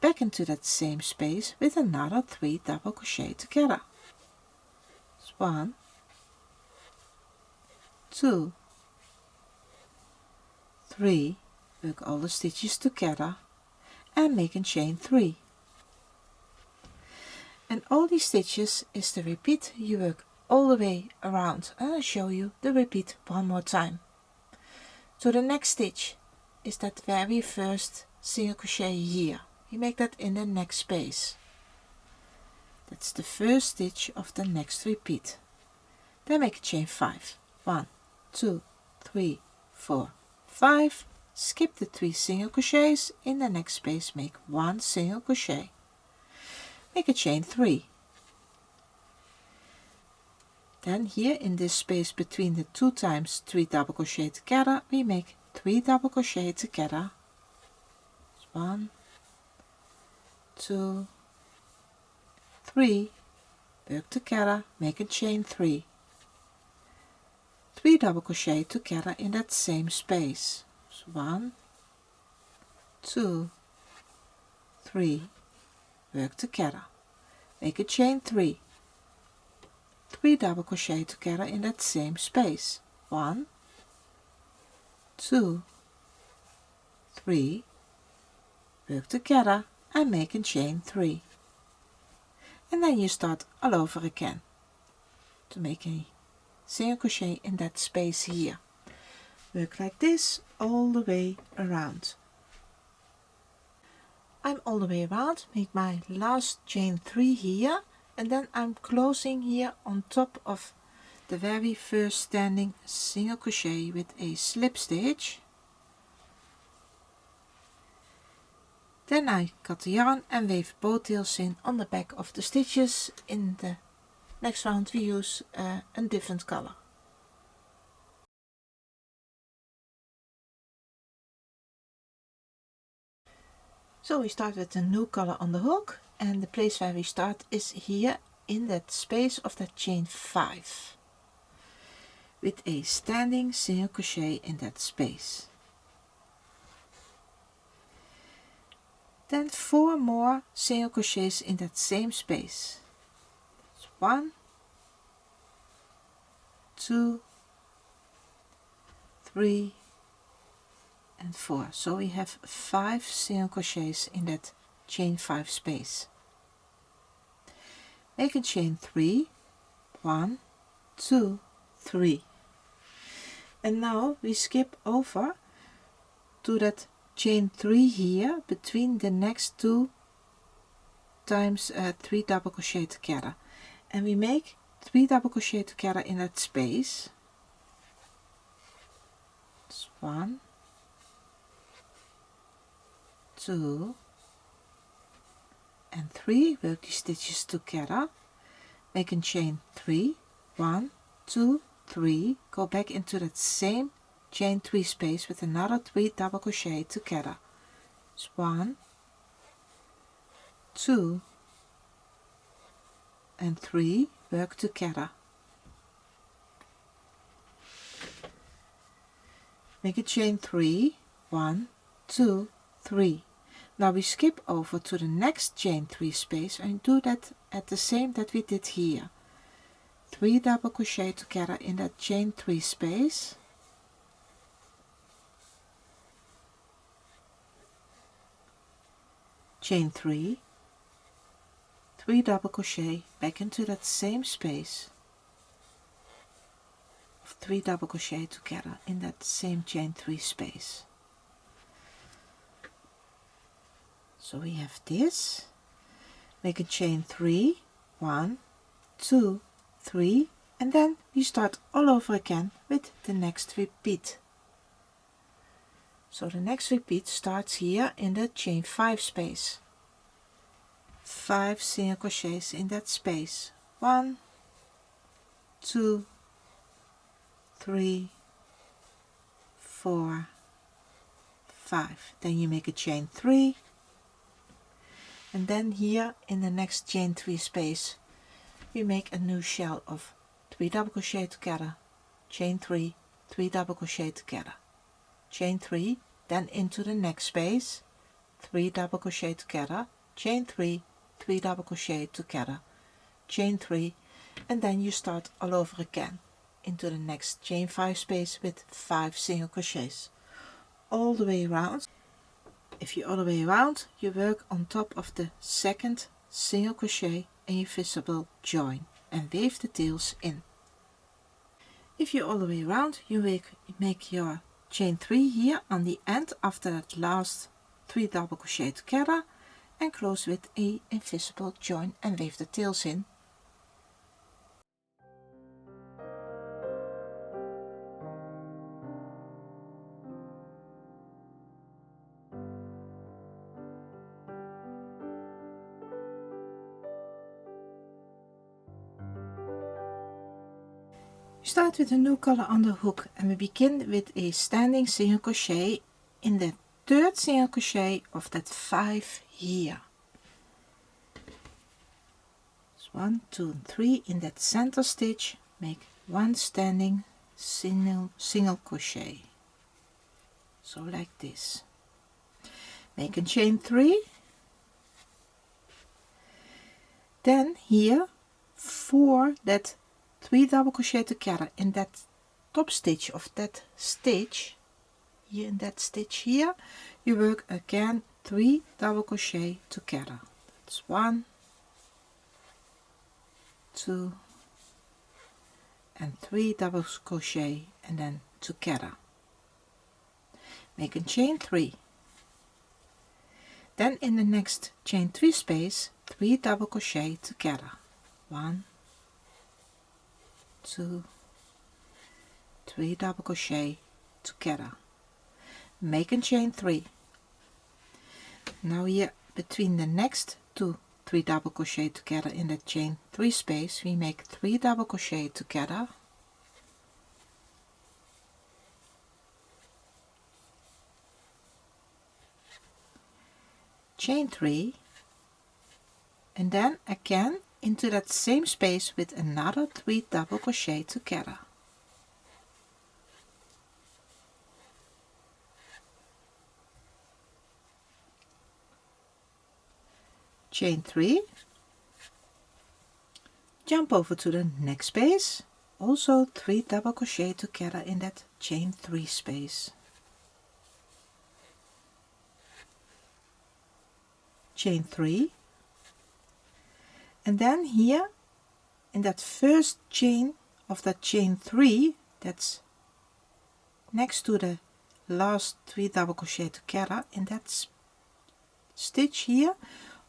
back into that same space with another 3 double crochet together. So 1, 2, 3, work all the stitches together and make a chain 3. And all these stitches is the repeat. You work all the way around, and I'll show you the repeat one more time. So the next stitch is that very first single crochet here. You make that in the next space. That's the first stitch of the next repeat. Then make a chain 5, 1, 2, 3, 4, 5, skip the 3 single crochets, in the next space make 1 single crochet, make a chain 3. Then here in this space between the 2 times 3 double crochet together, we make 3 double crochet together. 1, 2, 3, work together, make a chain 3, 3 double crochet together in that same space. So 1, 2, 3, work together, make a chain 3, 3 double crochet together in that same space. 1, 2, 3, work together and make a chain 3. And then you start all over again to make a single crochet in that space here. Work like this all the way around. I'm all the way around, make my last chain 3 here, and then I'm closing here on top of the very first standing single crochet with a slip stitch. Then I cut the yarn and weave both tails in on the back of the stitches. In the next round we use a different color. So we start with a new color on the hook, and the place where we start is here in that space of that chain 5 with a standing single crochet in that space. Then 4 more single crochets in that same space. That's 1, 2, 3 and 4. So we have 5 single crochets in that chain 5 space. Make a chain 3, 1, 2, 3. And now we skip over to that chain 3 here between the next 2 times 3 double crochet together, and we make 3 double crochet together in that space. It's 1, 2 and 3. Work these stitches together, make a chain 3, 1, 2, 3, go back into that same chain 3 space with another 3 double crochet together. It's 1, 2 and 3. Work together, make a chain 3, 1, 2, 3. Now we skip over to the next chain 3 space and do that at the same that we did here. 3 double crochet together in that chain 3 space, chain 3, 3 double crochet back into that same space of 3 double crochet together in that same chain 3 space. So we have this, make a chain 3, 1, 2, 3, and then we start all over again with the next repeat. So the next repeat starts here in the chain 5 space. 5 single crochets in that space. 1, 2, 3, 4, 5. Then you make a chain 3, and then here in the next chain 3 space we make a new shell of 3 double crochet together, chain 3, 3 double crochet together, chain 3, then into the next space, 3 double crochet together, chain 3, 3 double crochet together, chain 3, and then you start all over again into the next chain 5 space with 5 single crochets all the way around. If you're all the way around, you work on top of the second single crochet and your visible join and weave the tails in. If you're all the way around, you make your chain 3 here on the end after that last 3 double crochet together and close with a invisible join and weave the tails in. We start with a new color on the hook and we begin with a standing single crochet in the third single crochet of that 5 here. So 1, 2 and 3 in that center stitch, make 1 standing single crochet. So like this. Make a chain 3. Then here for that 3 double crochet together in that top stitch of that stitch, here in that stitch here, you work again 3 double crochet together. That's 1, 2 and 3 double crochet and then together. Make a chain 3. Then in the next chain 3 space, 3 double crochet together. 1, 2 3 double crochet together, make a chain 3. Now here between the next 2 3 double crochet together in the chain 3 space, we make 3 double crochet together, chain 3, and then again into that same space with another 3 double crochet together. Chain 3, jump over to the next space, also 3 double crochet together in that chain 3 space. Chain 3, and then here in that first chain of that chain 3 that's next to the last 3 double crochet together in that stitch here,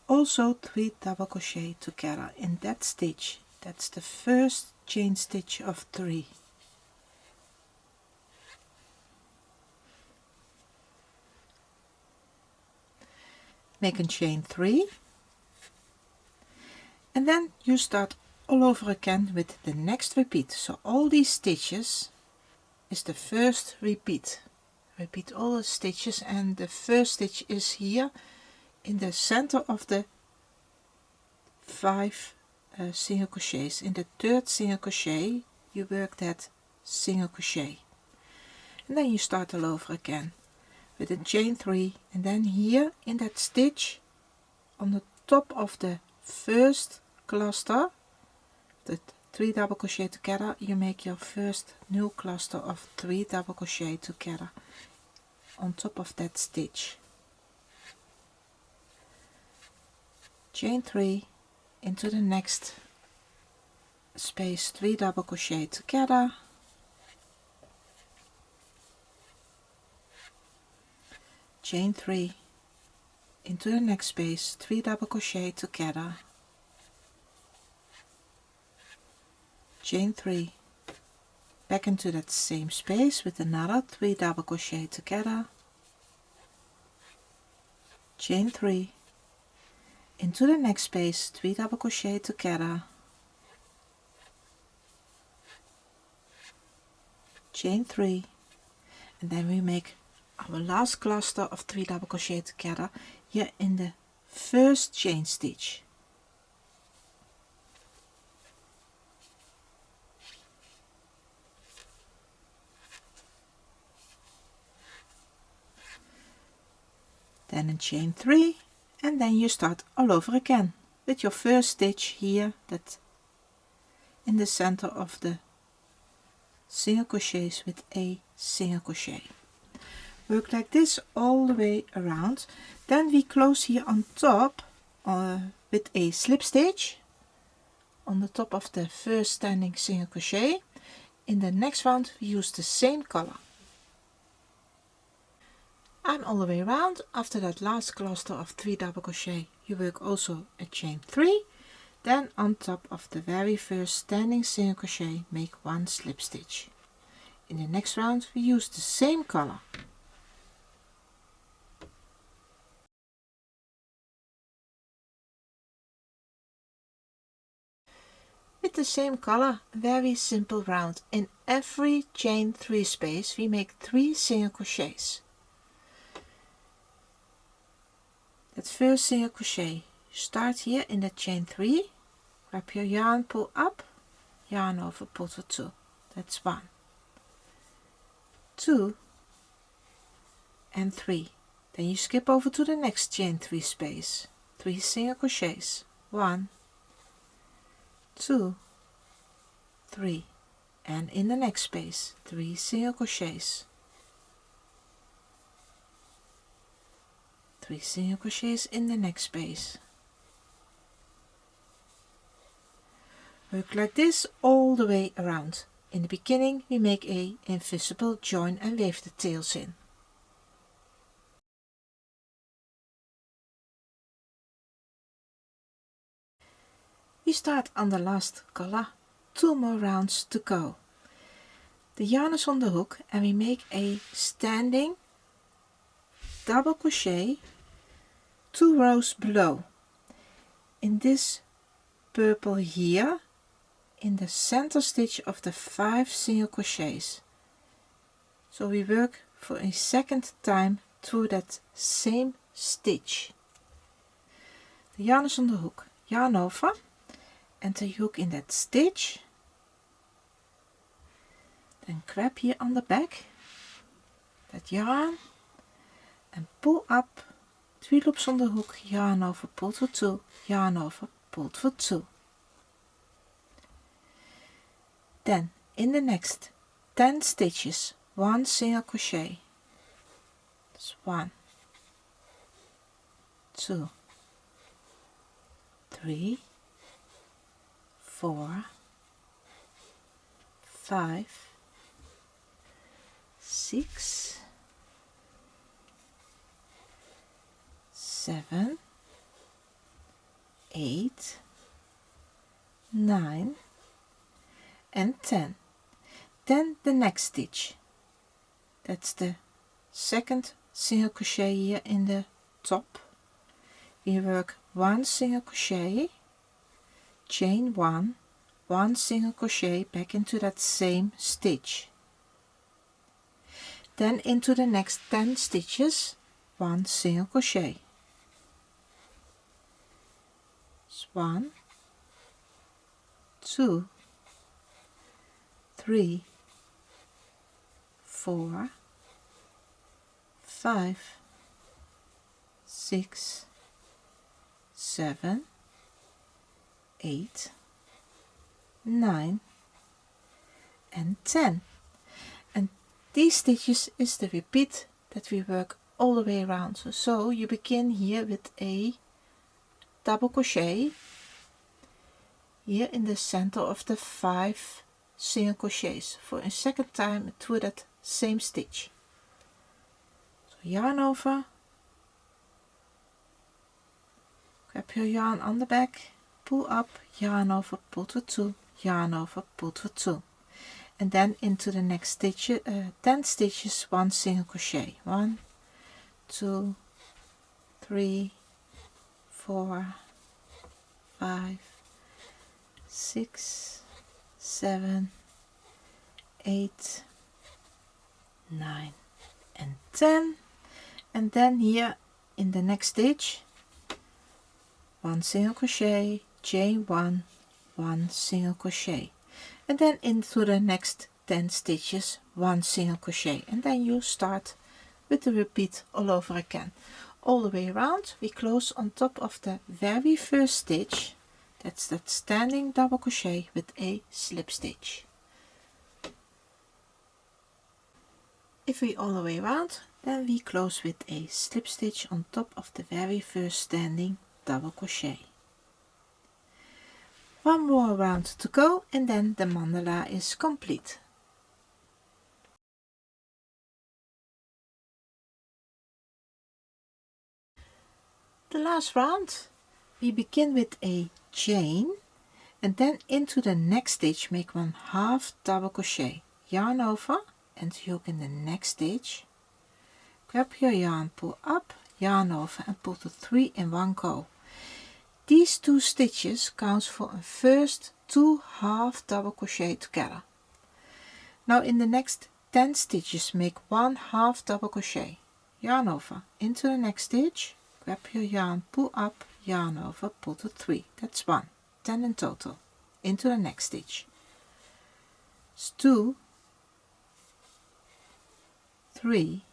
also 3 double crochet together in that stitch. That's the first chain stitch of 3. Make a chain 3, and then you start all over again with the next repeat. So all these stitches is the first repeat. Repeat all the stitches, and the first stitch is here in the center of the 5 single crochets. In the third single crochet you work that single crochet, and then you start all over again with a chain 3, and then here in that stitch on the top of the first cluster, the 3 double crochet together, you make your first new cluster of 3 double crochet together on top of that stitch. Chain 3, into the next space 3 double crochet together, chain 3, into the next space 3 double crochet together, chain 3, back into that same space with another 3 double crochet together, chain 3, into the next space 3 double crochet together, chain 3, and then we make our last cluster of 3 double crochet together here in the first chain stitch. Then a chain 3, and then you start all over again with your first stitch here that in the center of the single crochets with a single crochet. Work like this all the way around. Then we close here on top with a slip stitch on the top of the first standing single crochet. In the next round we use the same color. I'm all the way around. After that last cluster of 3 double crochet you work also a chain 3, then on top of the very first standing single crochet make 1 slip stitch. In the next round we use the same color. With the same color, very simple round. In every chain 3 space we make 3 single crochets. That first single crochet, start here in the chain 3, grab your yarn, pull up, yarn over, pull to 2. That's 1, 2 and 3. Then you skip over to the next chain 3 space, 3 single crochets, 1, 2, 3, and in the next space 3 single crochets, 3 single crochets in the next space. Work like this all the way around. In the beginning we make a invisible join and weave the tails in. We start on the last color, 2 more rounds to go. The yarn is on the hook and we make a standing double crochet 2 rows below. In this purple here, in the center stitch of the 5 single crochets. So we work for a second time through that same stitch. The yarn is on the hook, yarn over, enter your hook in that stitch, then grab here on the back that yarn and pull up 3 loops on the hook, yarn over, pull for 2, yarn over, pull for 2. Then in the next 10 stitches 1 single crochet. That's 1, 2, 3, 4, 5, 6, 7, 8, 9 and 10. Then the next stitch, that's the second single crochet here in the top. We work 1 single crochet, chain 1, 1 single crochet back into that same stitch. Then into the next 10 stitches 1 single crochet. It's 1, 2, 3, 4, 5, 6, 7, 8, 9 and 10. And these stitches is the repeat that we work all the way around. So you begin here with a double crochet here in the center of the 5 single crochets for a second time through that same stitch. So yarn over, grab your yarn on the back, pull up, yarn over, pull for 2, yarn over, pull for 2, and then into the next stitch 10 stitches 1 single crochet. 1, 2, 3, 4, 5, 6, 7, 8, 9 and 10. And then here in the next stitch 1 single crochet, chain 1, 1 single crochet, and then into the next 10 stitches 1 single crochet, and then you start with the repeat all over again. All the way around we close on top of the very first stitch, that's that standing double crochet with a slip stitch. If we all the way around, then we close with a slip stitch on top of the very first standing double crochet. One more round to go and then the mandala is complete. The last round we begin with a chain and then into the next stitch make 1/2 double crochet, yarn over and hook in the next stitch, grab your yarn, pull up, yarn over and pull the 3 in one go. These 2 stitches counts for a first 2 half double crochet together. Now in the next 10 stitches make 1/2 double crochet, yarn over into the next stitch, grab your yarn, pull up, yarn over, pull the 3, that's 1, 10 in total, into the next stitch. It's 2, 3,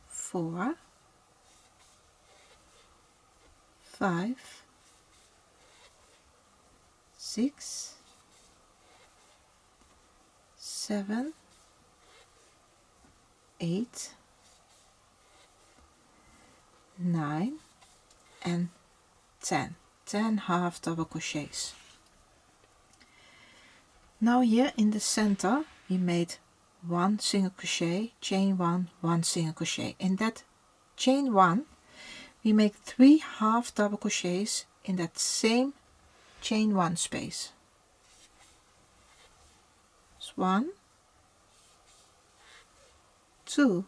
4, 5, 6, 7, 8, 9 and 10. 10 half double crochets. Now here in the center we made 1 single crochet, chain 1, 1 single crochet. In that chain 1 we make 3 half double crochets in that same chain 1 space. 1, 2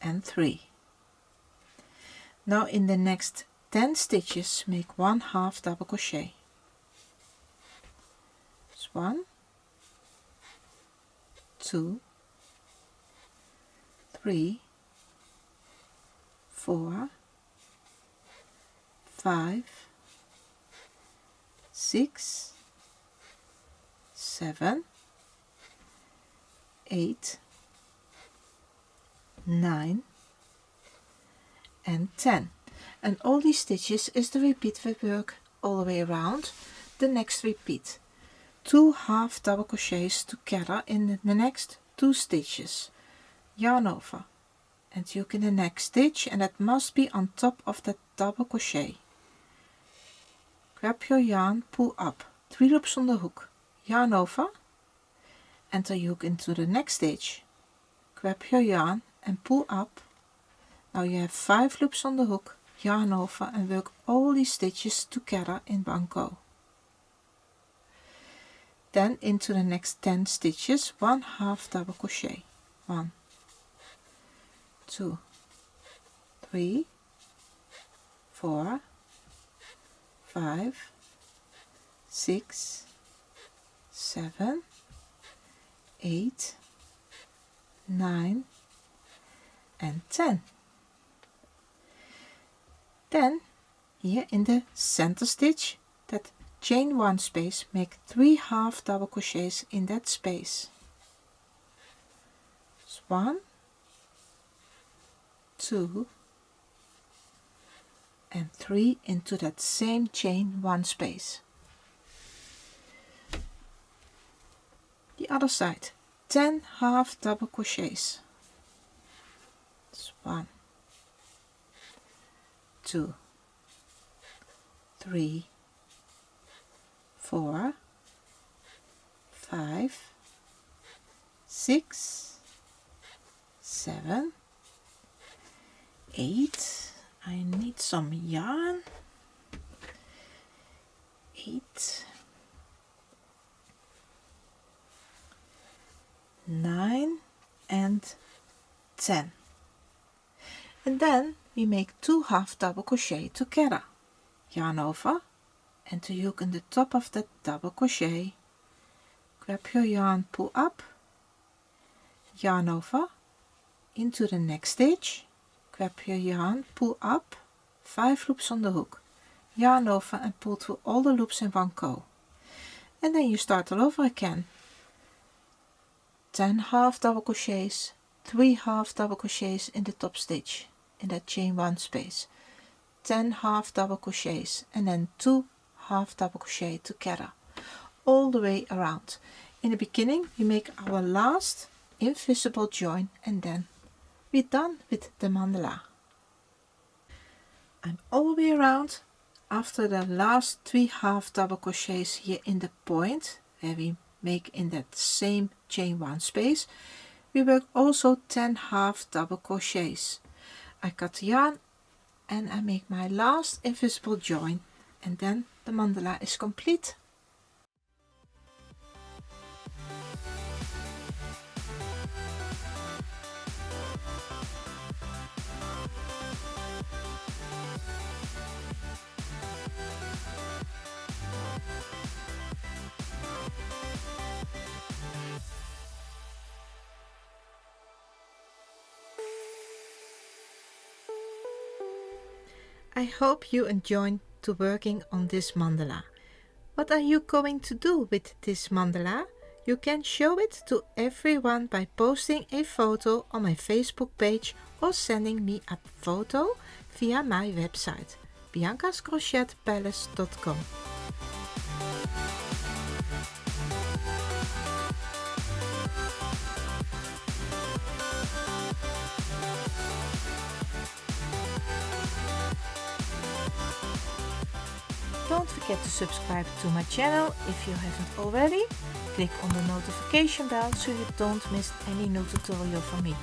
and 3. Now in the next 10 stitches make 1 half double crochet. That's 1, 2, 3, 4, 5, 6, 7, 8, 9 and 10. And all these stitches is the repeat work all the way around. The next repeat. 2 half double crochets together in the next 2 stitches. Yarn over and hook in the next stitch, and that must be on top of that double crochet. Grab your yarn, pull up, 3 loops on the hook, yarn over, enter hook into the next stitch, grab your yarn and pull up. Now you have 5 loops on the hook, yarn over, and work all these stitches together in one go. Then into the next 10 stitches 1 half double crochet. 1, 2, 3, 4, 5, 6, 7, 8, 9 and 10. Then here in the center stitch, that chain 1 space, make 3 half double crochets in that space. So 1, 2 and 3 into that same chain 1 space. The other side, 10 half double crochets. That's 1, 2, 3, 4, 5, 6, 7, 8. I need some yarn. 8, 9 and 10. And then we make 2 half double crochet together. Yarn over, enter hook in the top of that double crochet, grab your yarn, pull up, yarn over, into the next stitch, grab your yarn, pull up, 5 loops on the hook, yarn over and pull through all the loops in one go. And then you start all over again. 10 half double crochets, 3 half double crochets in the top stitch, in that chain 1 space, 10 half double crochets, and then 2 half double crochet together all the way around. In the beginning we make our last invisible join, and then we're done with the mandala. I'm all the way around. After the last 3 half double crochets here in the point where we make in that same chain 1 space, we work also 10 half double crochets. I cut the yarn and I make my last invisible join, and then the mandala is complete. I hope you enjoyed working on this mandala. What are you going to do with this mandala? You can show it to everyone by posting a photo on my Facebook page or sending me a photo via my website biancascrochetpalace.com. Don't forget to subscribe to my channel if you haven't already. Click on the notification bell so you don't miss any new tutorial from me.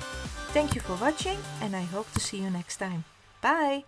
Thank you for watching, and I hope to see you next time. Bye!